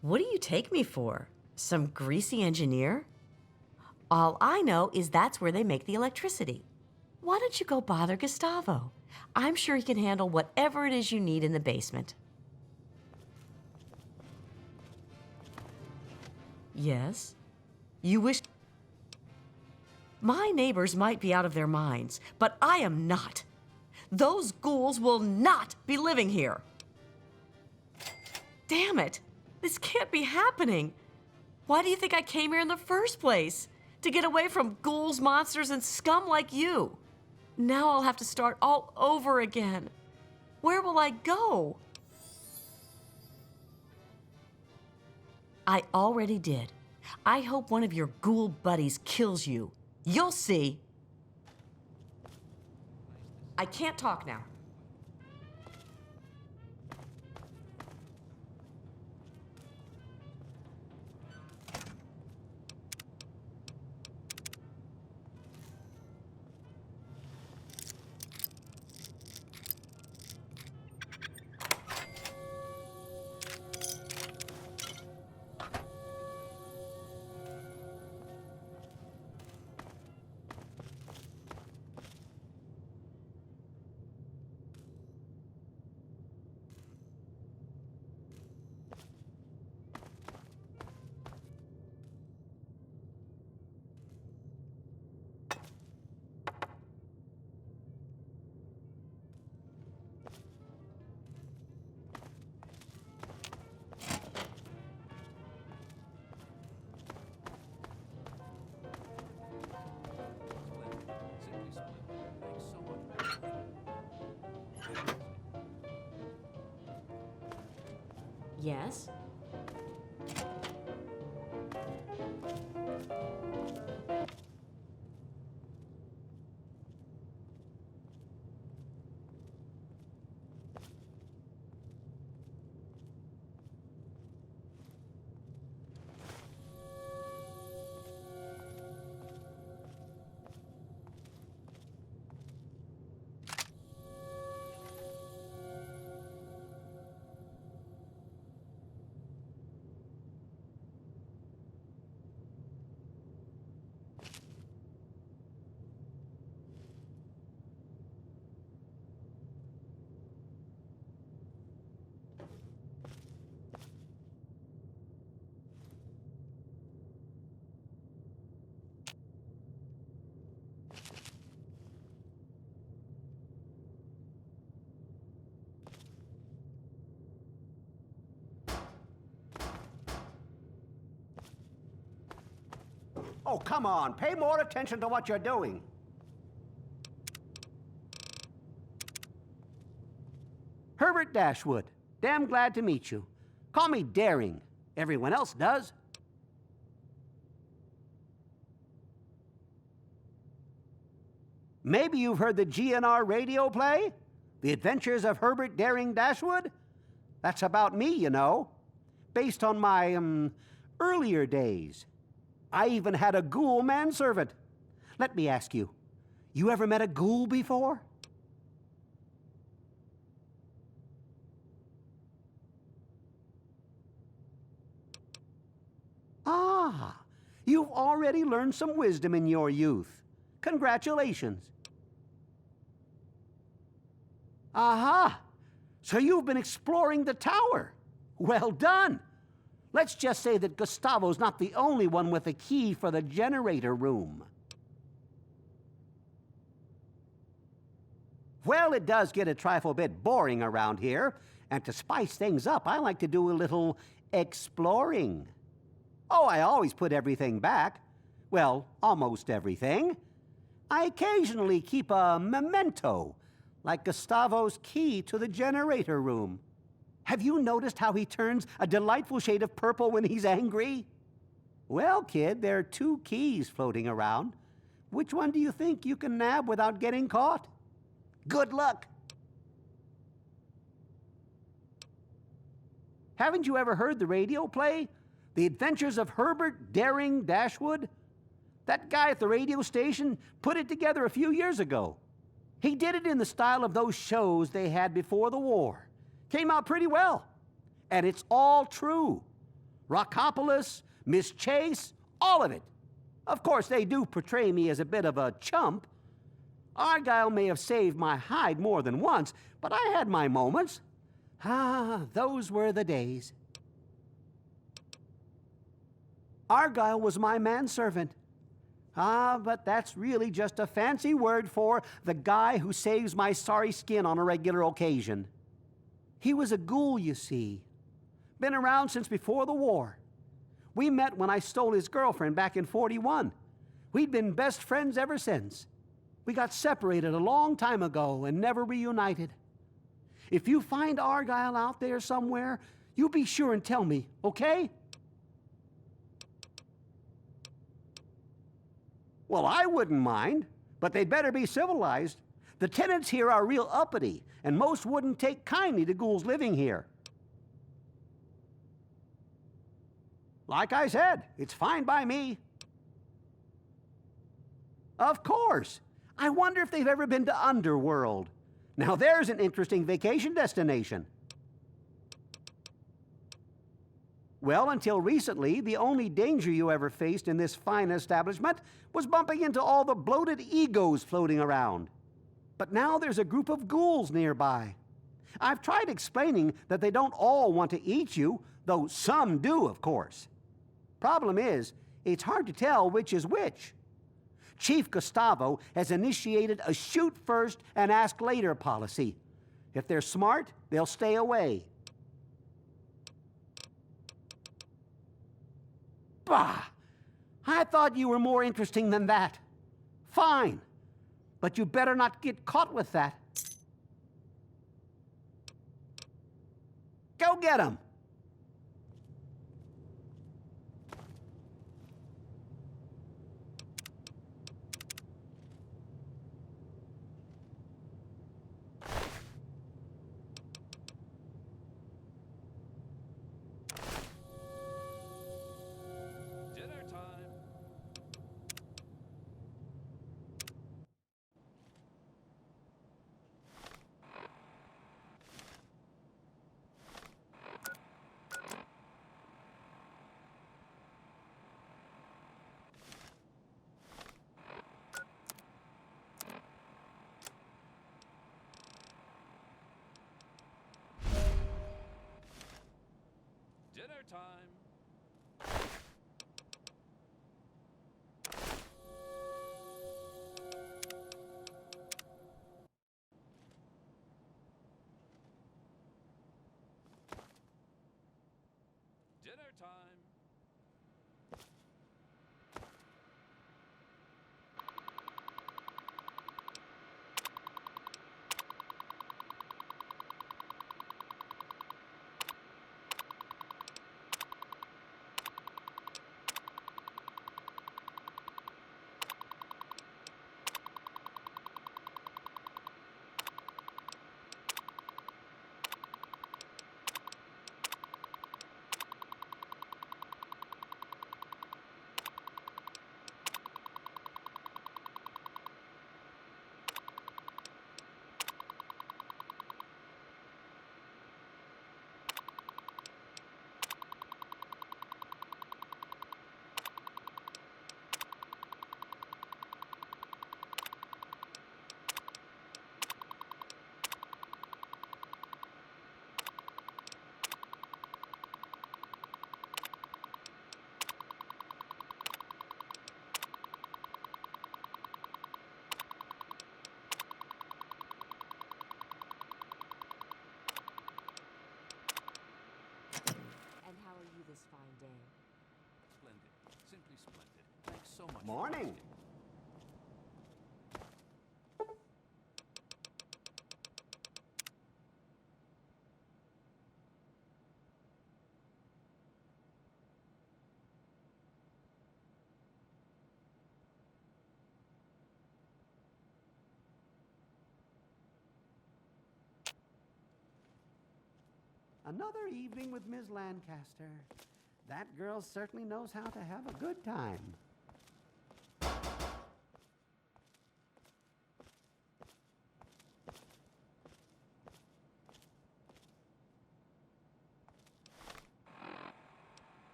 What do you take me for? Some greasy engineer? All I know is that's where they make the electricity. Why don't you go bother Gustavo? I'm sure he can handle whatever it is you need in the basement. Yes? You wish... My neighbors might be out of their minds, but I am not. Those ghouls will not be living here. Damn it! This can't be happening. Why do you think I came here in the first place? To get away from ghouls, monsters, and scum like you. Now I'll have to start all over again. Where will I go? I already did. I hope one of your ghoul buddies kills you. You'll see. I can't talk now. Yes? Oh, come on. Pay more attention to what you're doing. Herbert Dashwood. Damn glad to meet you. Call me Daring. Everyone else does. Maybe you've heard the GNR radio play? The Adventures of Herbert Daring Dashwood? That's about me, you know. Based on my, earlier days. I even had a ghoul manservant. Let me ask you, you ever met a ghoul before? Ah, you've already learned some wisdom in your youth. Congratulations. Aha! So you've been exploring the tower. Well done. Let's just say that Gustavo's not the only one with a key for the generator room. Well, it does get a trifle bit boring around here, and to spice things up, I like to do a little exploring. Oh, I always put everything back. Well, almost everything. I occasionally keep a memento, like Gustavo's key to the generator room. Have you noticed how he turns a delightful shade of purple when he's angry? Well, kid, there are 2 keys floating around. Which one do you think you can nab without getting caught? Good luck. Haven't you ever heard the radio play? The Adventures of Herbert Daring Dashwood? That guy at the radio station put it together a few years ago. He did it in the style of those shows they had before the war. Came out pretty well. And it's all true. Rockopolis, Miss Chase, all of it. Of course, they do portray me as a bit of a chump. Argyle may have saved my hide more than once, but I had my moments. Ah, those were the days. Argyle was my manservant. Ah, but that's really just a fancy word for the guy who saves my sorry skin on a regular occasion. He was a ghoul, you see. Been around since before the war. We met when I stole his girlfriend back in '41. We'd been best friends ever since. We got separated a long time ago and never reunited. If you find Argyle out there somewhere, you be sure and tell me, okay? Well, I wouldn't mind, but they'd better be civilized. The tenants here are real uppity, and most wouldn't take kindly to ghouls living here. Like I said, it's fine by me. Of course. I wonder if they've ever been to Underworld. Now there's an interesting vacation destination. Well, until recently, the only danger you ever faced in this fine establishment was bumping into all the bloated egos floating around. But now there's a group of ghouls nearby. I've tried explaining that they don't all want to eat you, though some do, of course. Problem is, it's hard to tell which is which. Chief Gustavo has initiated a shoot first and ask later policy. If they're smart, they'll stay away. Bah! I thought you were more interesting than that. Fine. But you better not get caught with that. Go get him! Dinner time. Morning. Another evening with Ms. Lancaster. That girl certainly knows how to have a good time.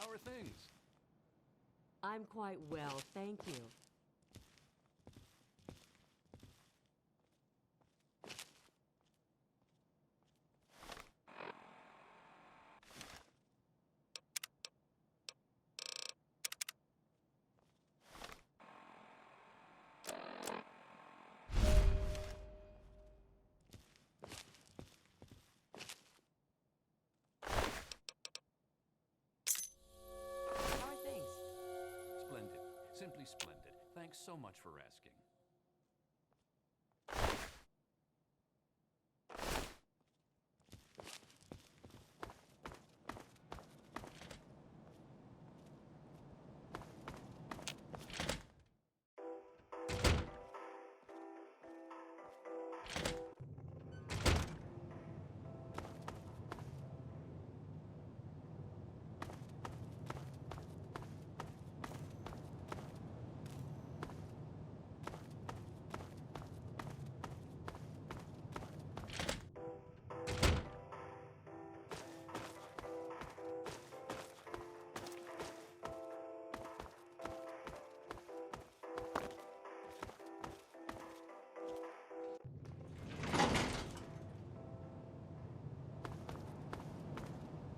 How are things? I'm quite well, thank you. How are things? Splendid. Simply splendid. Thanks so much for asking.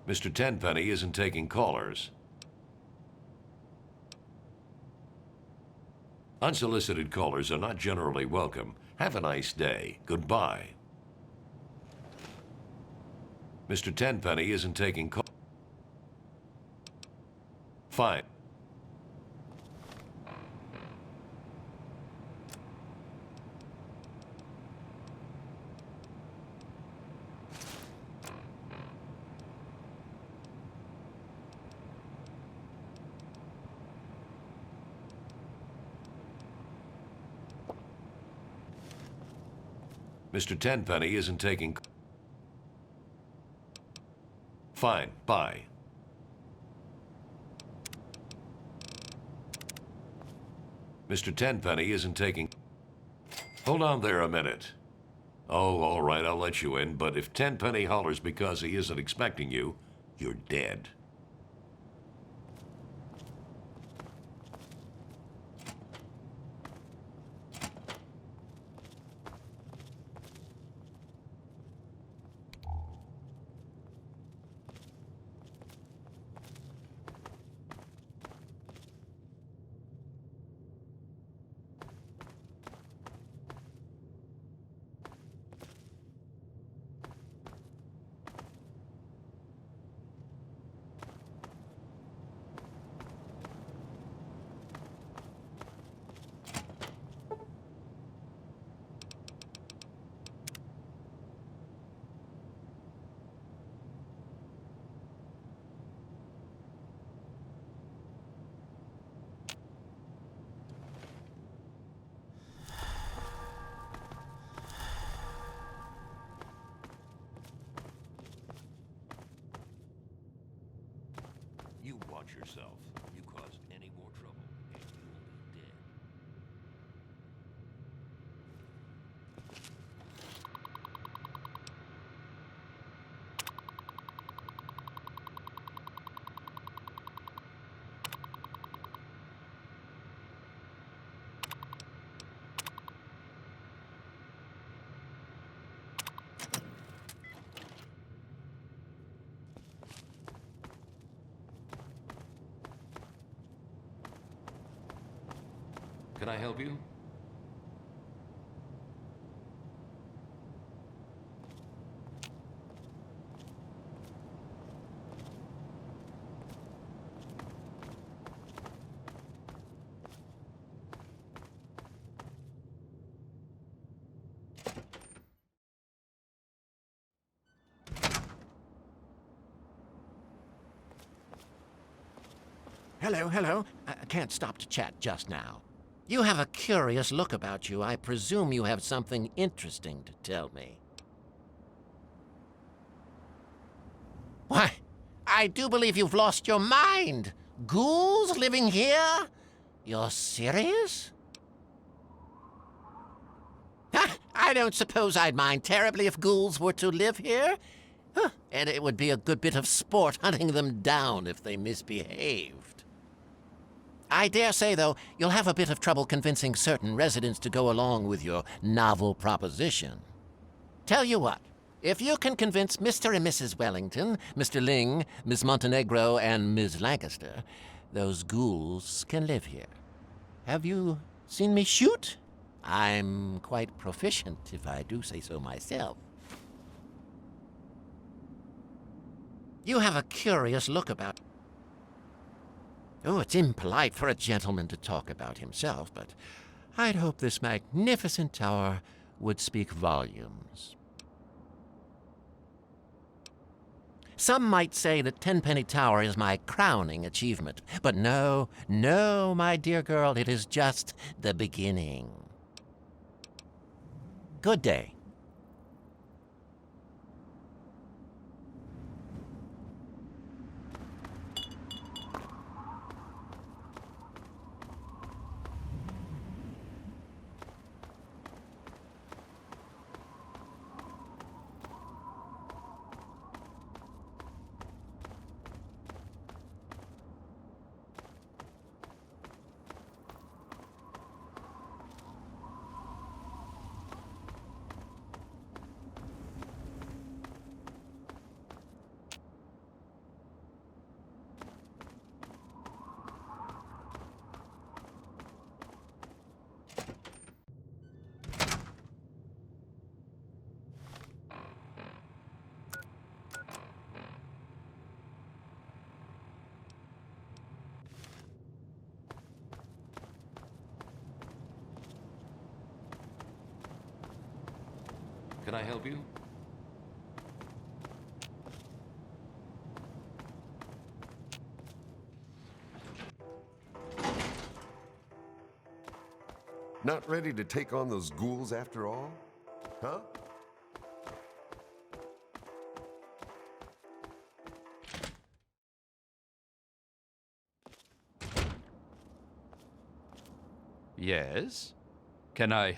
Mr. Tenpenny isn't taking callers. Unsolicited callers are not generally welcome. Have a nice day. Goodbye. Mr. Tenpenny isn't taking callers. Fine. Mr. Tenpenny isn't taking... Fine, bye. Mr. Tenpenny isn't taking... Hold on there a minute. Oh, all right, I'll let you in, but if Tenpenny hollers because he isn't expecting you, you're dead. You watch yourself. You cause any more trouble, and you'll be dead. Can I help you? Hello. I can't stop to chat just now. You have a curious look about you. I presume you have something interesting to tell me. Why, I do believe you've lost your mind. Ghouls living here? You're serious? I don't suppose I'd mind terribly if ghouls were to live here. And it would be a good bit of sport hunting them down if they misbehaved. I dare say, though, you'll have a bit of trouble convincing certain residents to go along with your novel proposition. Tell you what, if you can convince Mr. and Mrs. Wellington, Mr. Ling, Miss Montenegro, and Ms. Lancaster, those ghouls can live here. Have you seen me shoot? I'm quite proficient, if I do say so myself. You have a curious look about... Oh, it's impolite for a gentleman to talk about himself, but I'd hope this magnificent tower would speak volumes. Some might say that Tenpenny Tower is my crowning achievement, but no, my dear girl, it is just the beginning. Good day. Can I help you? Not ready to take on those ghouls after all? Huh? Yes? Can I...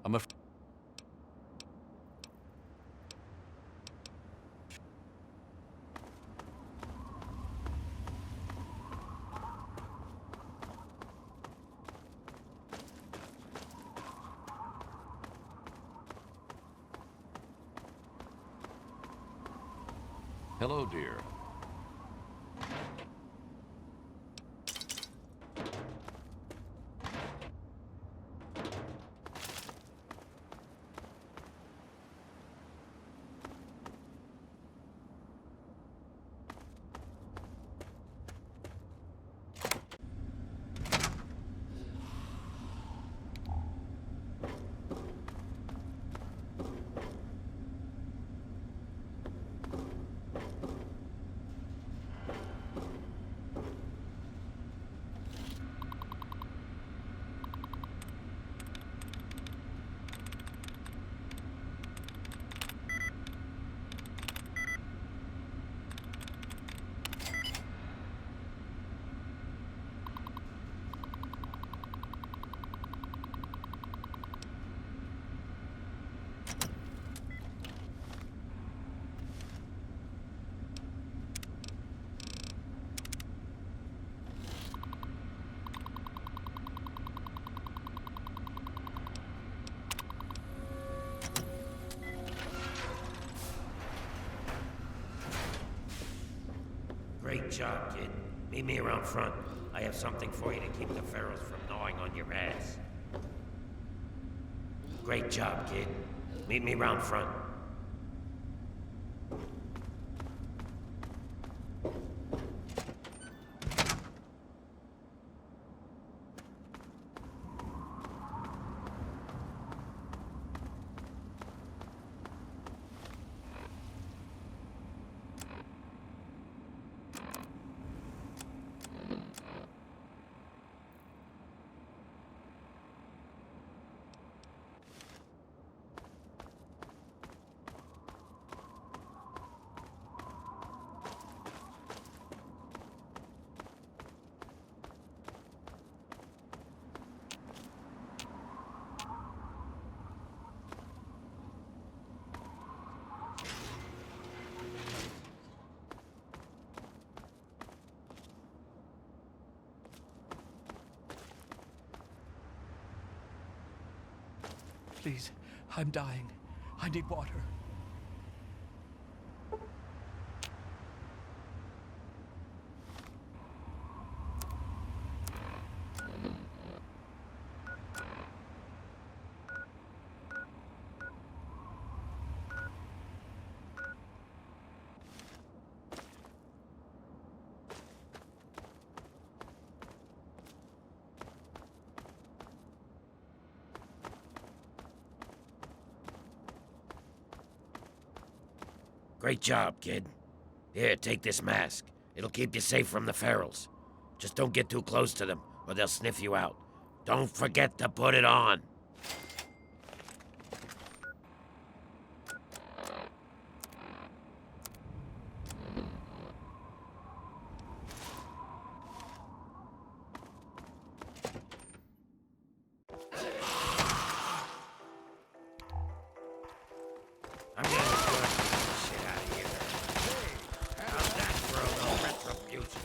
I'm afraid... Hello, dear. Great job, kid. Meet me around front. I have something for you to keep the ferals from gnawing on your ass. Great job, kid. Meet me around front. Please, I'm dying. I need water. Great job, kid. Here, take this mask. It'll keep you safe from the ferals. Just don't get too close to them, or they'll sniff you out. Don't forget to put it on. I'm gonna enjoy the shit out of you. How's that for a little retribution?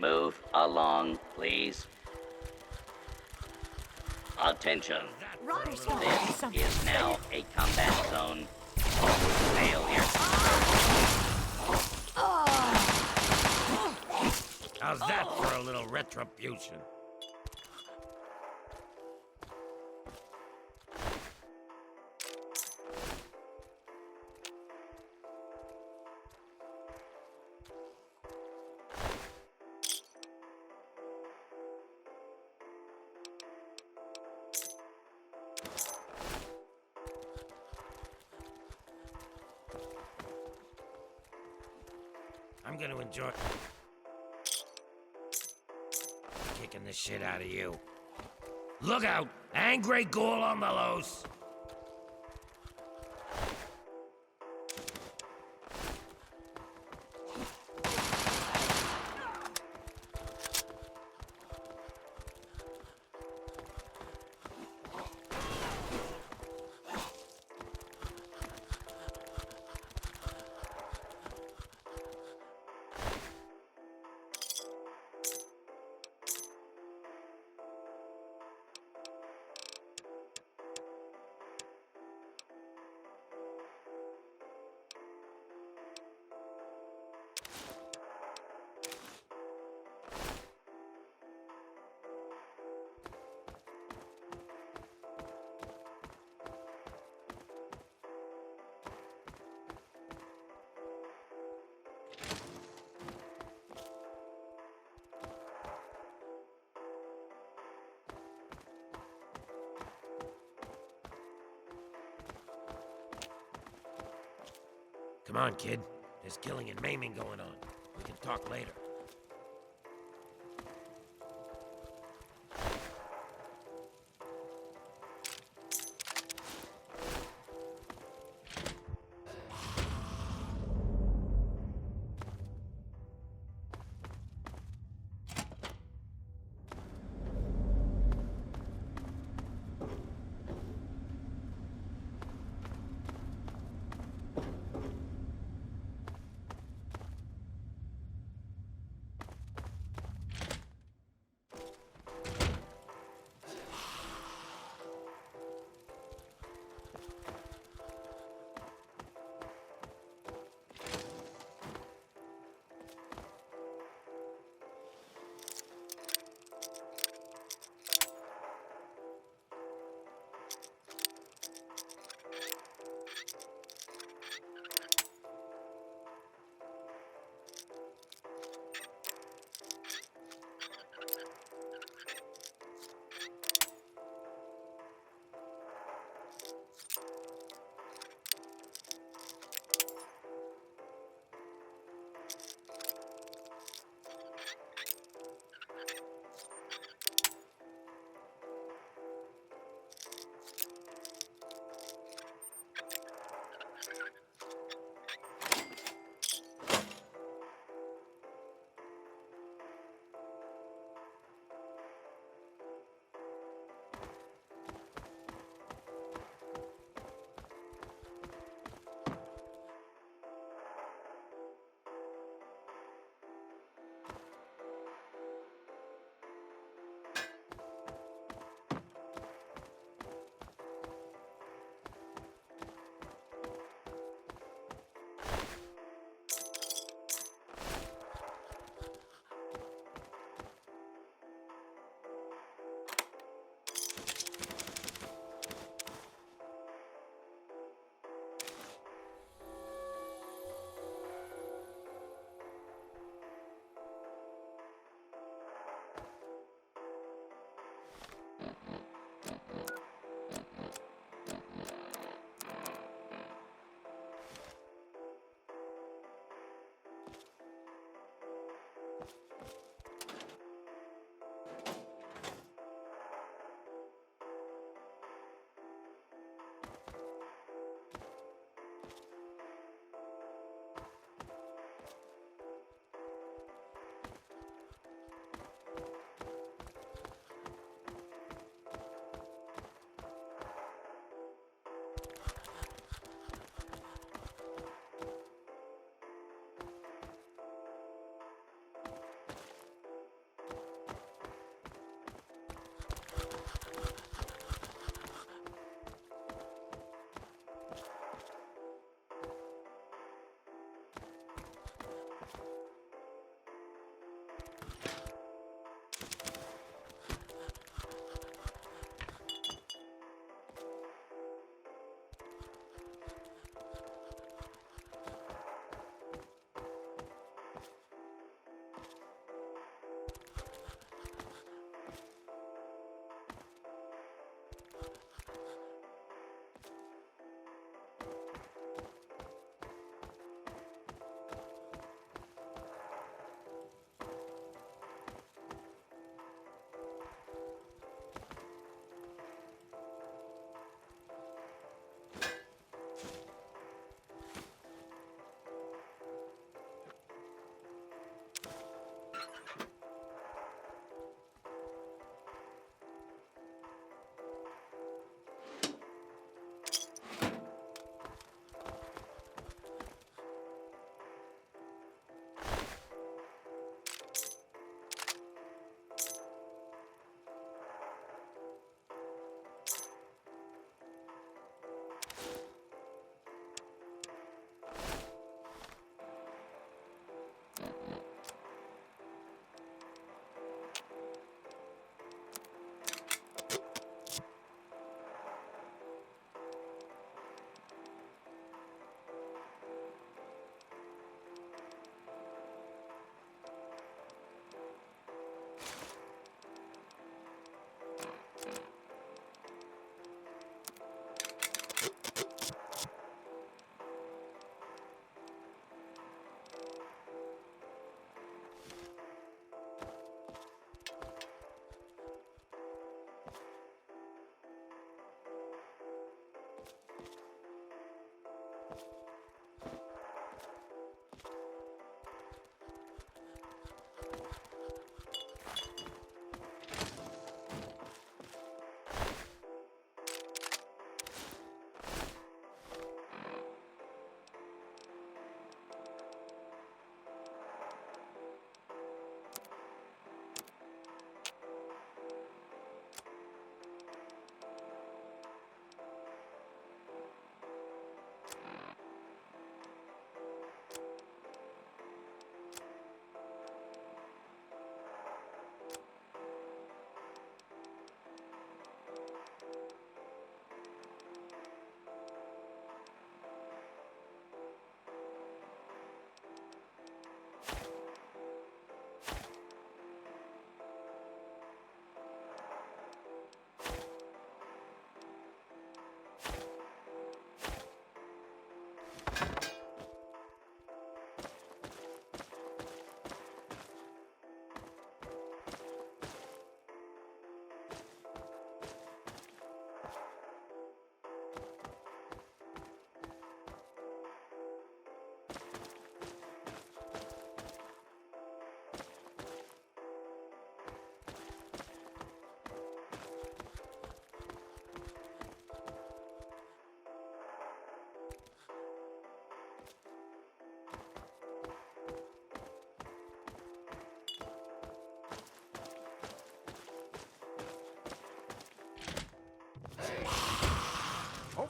Move along, please. Attention. Rodder's This is now a combat zone. Failure. How's that for a little retribution? I'm gonna enjoy kicking the shit out of you. Look out! Angry ghoul on the loose! Come on, kid. There's killing and maiming going on. We can talk later.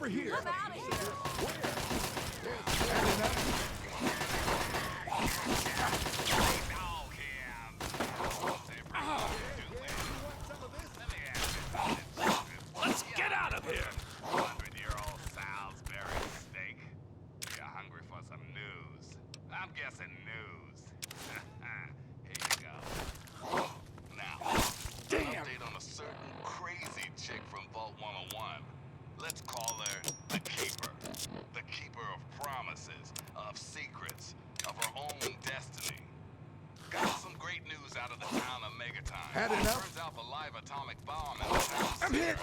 over here! I'm out of here! Let's get out of here! 100-year-old Salisbury steak. You're hungry for some news. I'm guessing news. Here you go. Now, an update on a certain crazy chick from Vault 101. Let's call her the Keeper. The Keeper of promises, of secrets, of her own destiny. Got some great news out of the town of Megaton. Had enough? Turns out the live atomic bomb in the town center is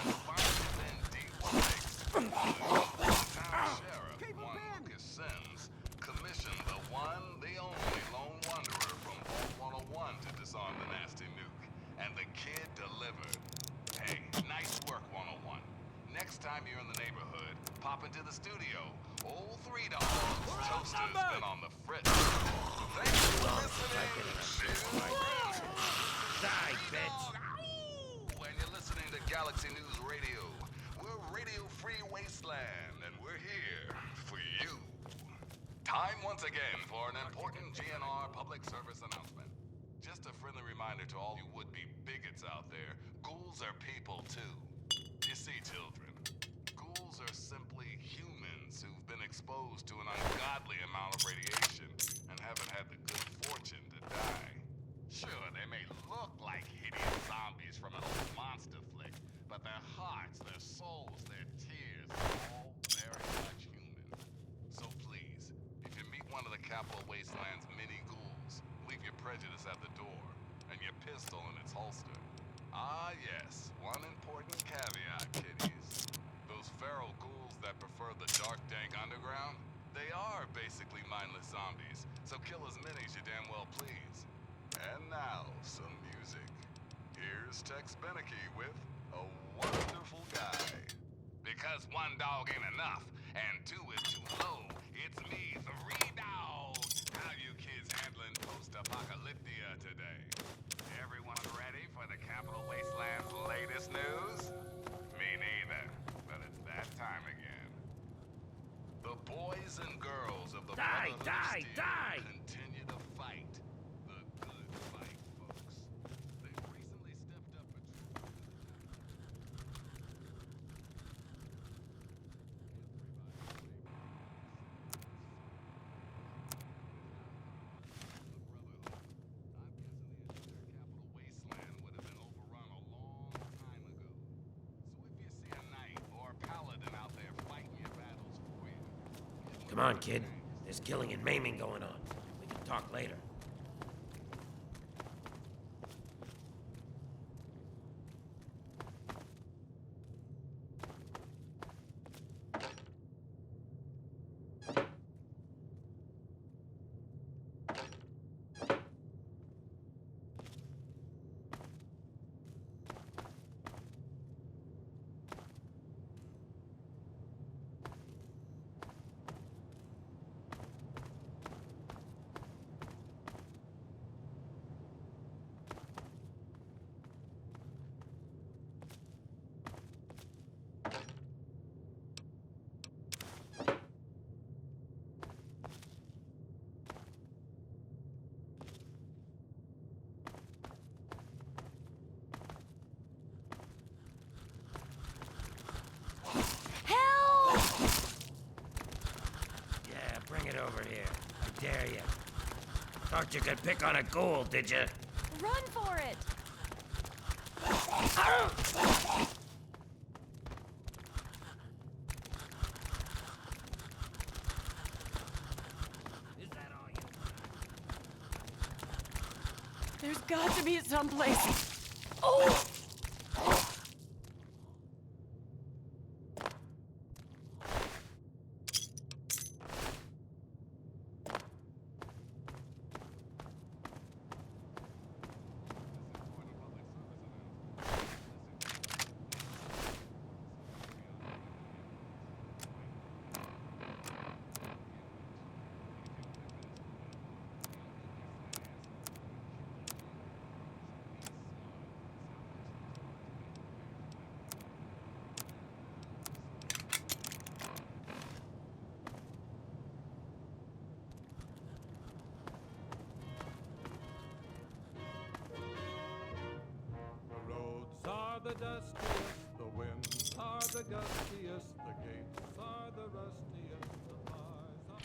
in deep stakes. The town sheriff, one Lucas Sims, commissioned the one, the only lone wanderer from Vault 101 to disarm the nasty nuke. And the kid delivered. Hey, nice work, 101. Next time you're in the neighborhood, pop into the studio. Old $3 Toaster's been on the fritz. Thanks for listening. Die, bitch! And you're listening to Galaxy News Radio. We're Radio Free Wasteland, and we're here for you. Time once again for an important GNR public service announcement. Just a friendly reminder to all you would-be bigots out there, ghouls are people too. You see, children, ghouls are simply humans who've been exposed to an ungodly amount of radiation and haven't had the good fortune to die. Sure, they may look like hideous zombies from an old monster flick, but their hearts, their souls, their tears are all very much human. So please, if you meet one of the Capital Wasteland's mini ghouls, leave your prejudice at the door and your pistol in its holster. Ah, yes, one important caveat, kiddies. Those feral ghouls that prefer the dark, dank underground, they are basically mindless zombies, so kill as many as you damn well please. And now, some music. Here's Tex Beneke with A Wonderful Guy. Because one dog ain't enough, and two is too low, it's me, 3 dogs. How you kids handling post-apocalyptia today? Everyone ready for the Capital Wasteland's latest news? Me neither, but it's that time again. The boys and girls of the Brotherhood of Steel continue to fight. The good fight, folks. They've recently stepped up patrol. Come on, kid. There's killing and maiming going on. We can talk later. Bring it over here. I dare you. Thought you could pick on a ghoul, did you? Run for it! Is that all you? There's got to be someplace. Oh! the dustiest, the winds are the gustiest, the gates are the rustiest, the bars are...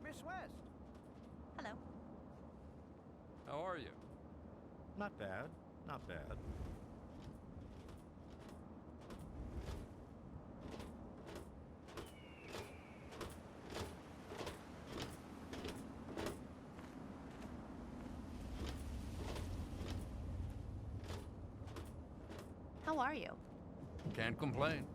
Miss West! Hello. How are you? Not bad, not bad. How are you? Can't complain.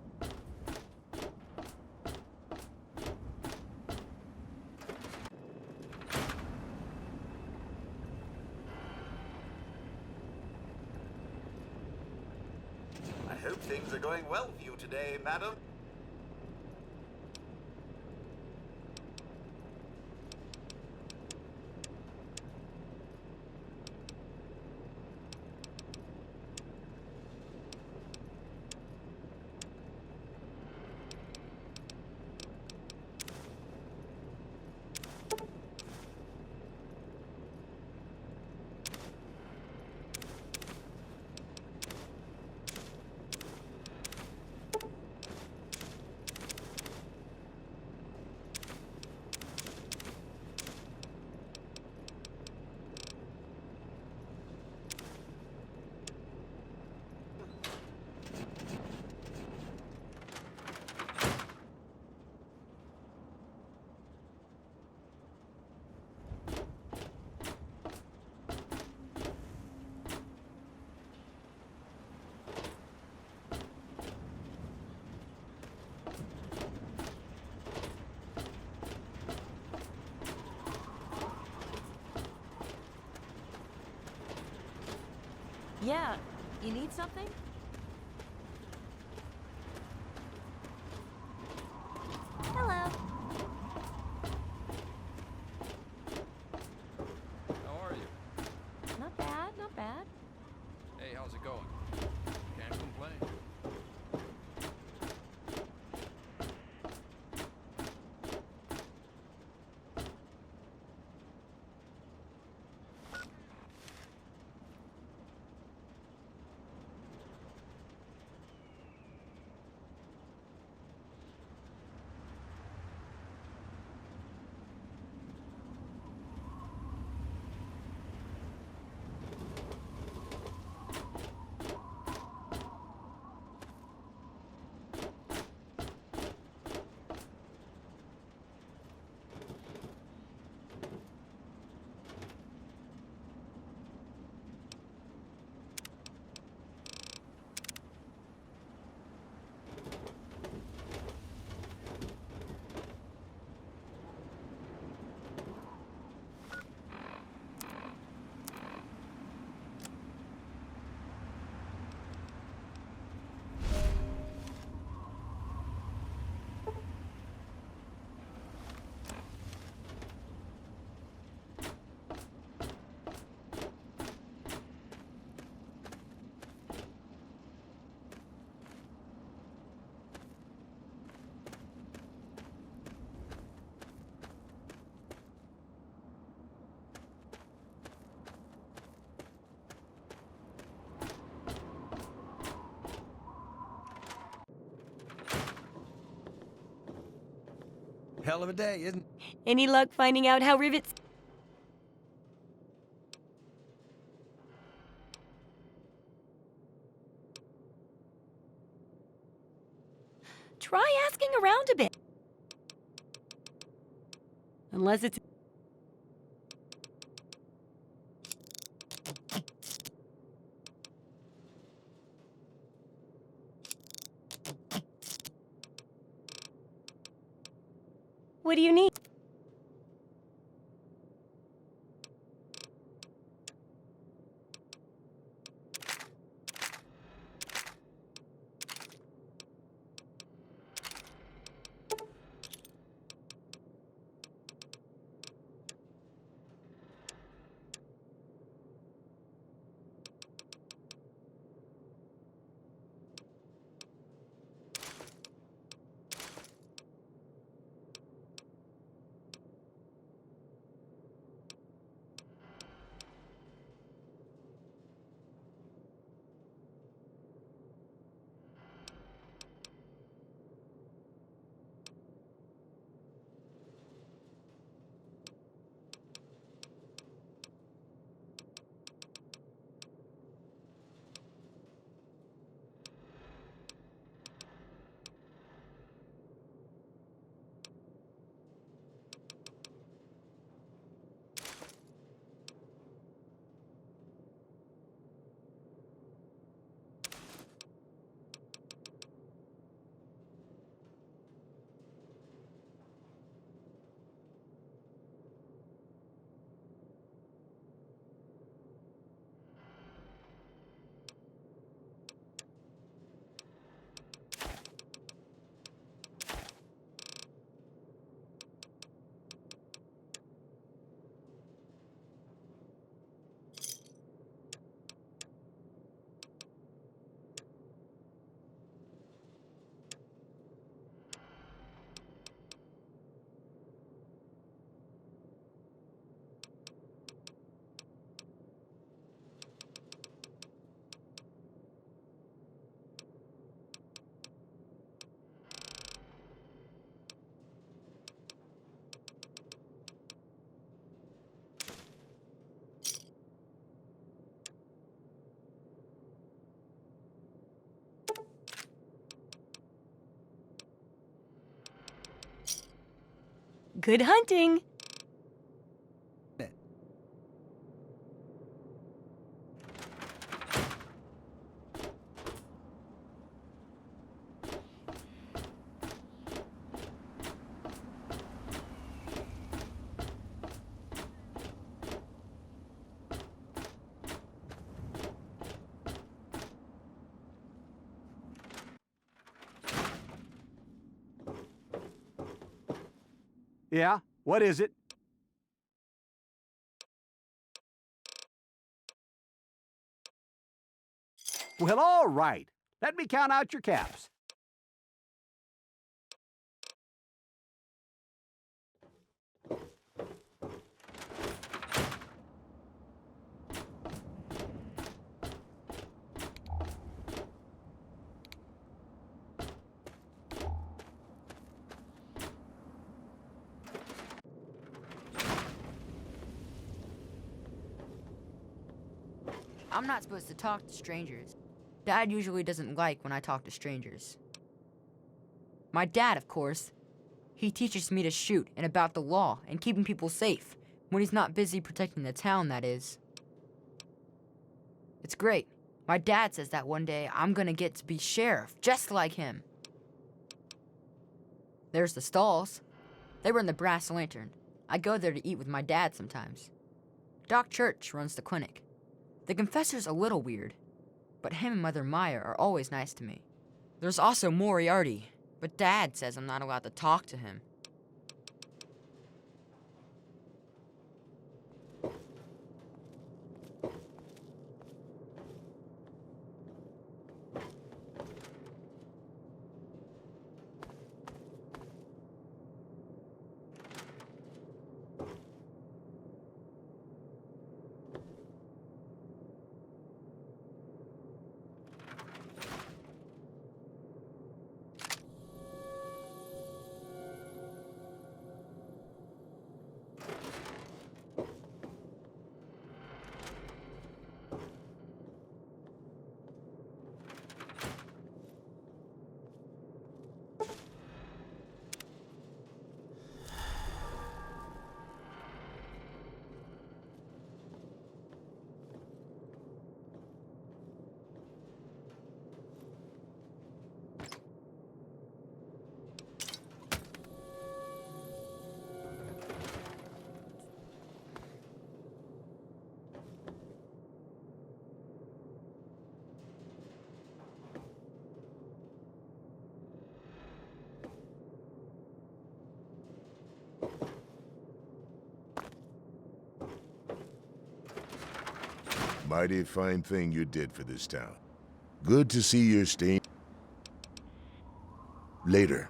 I hope things are going well for you today, madam. Yeah, you need something? Hello. How are you? Not bad, not bad. Hey, how's it going? Can't complain. Hell of a day, isn't Any luck finding out how rivets... Try asking around a bit. Unless it's... What do you need? Good hunting! Yeah? What is it? Well, all right. Let me count out your caps. I'm not supposed to talk to strangers. Dad usually doesn't like when I talk to strangers. My dad, of course. He teaches me to shoot and about the law and keeping people safe, when he's not busy protecting the town, that is. It's great. My dad says that one day I'm gonna get to be sheriff, just like him. There's the stalls. They were in the Brass Lantern. I go there to eat with my dad sometimes. Doc Church runs the clinic. The confessor's a little weird, but him and Mother Maya are always nice to me. There's also Moriarty, but Dad says I'm not allowed to talk to him. Mighty fine thing you did for this town. Good to see you're staying. Later.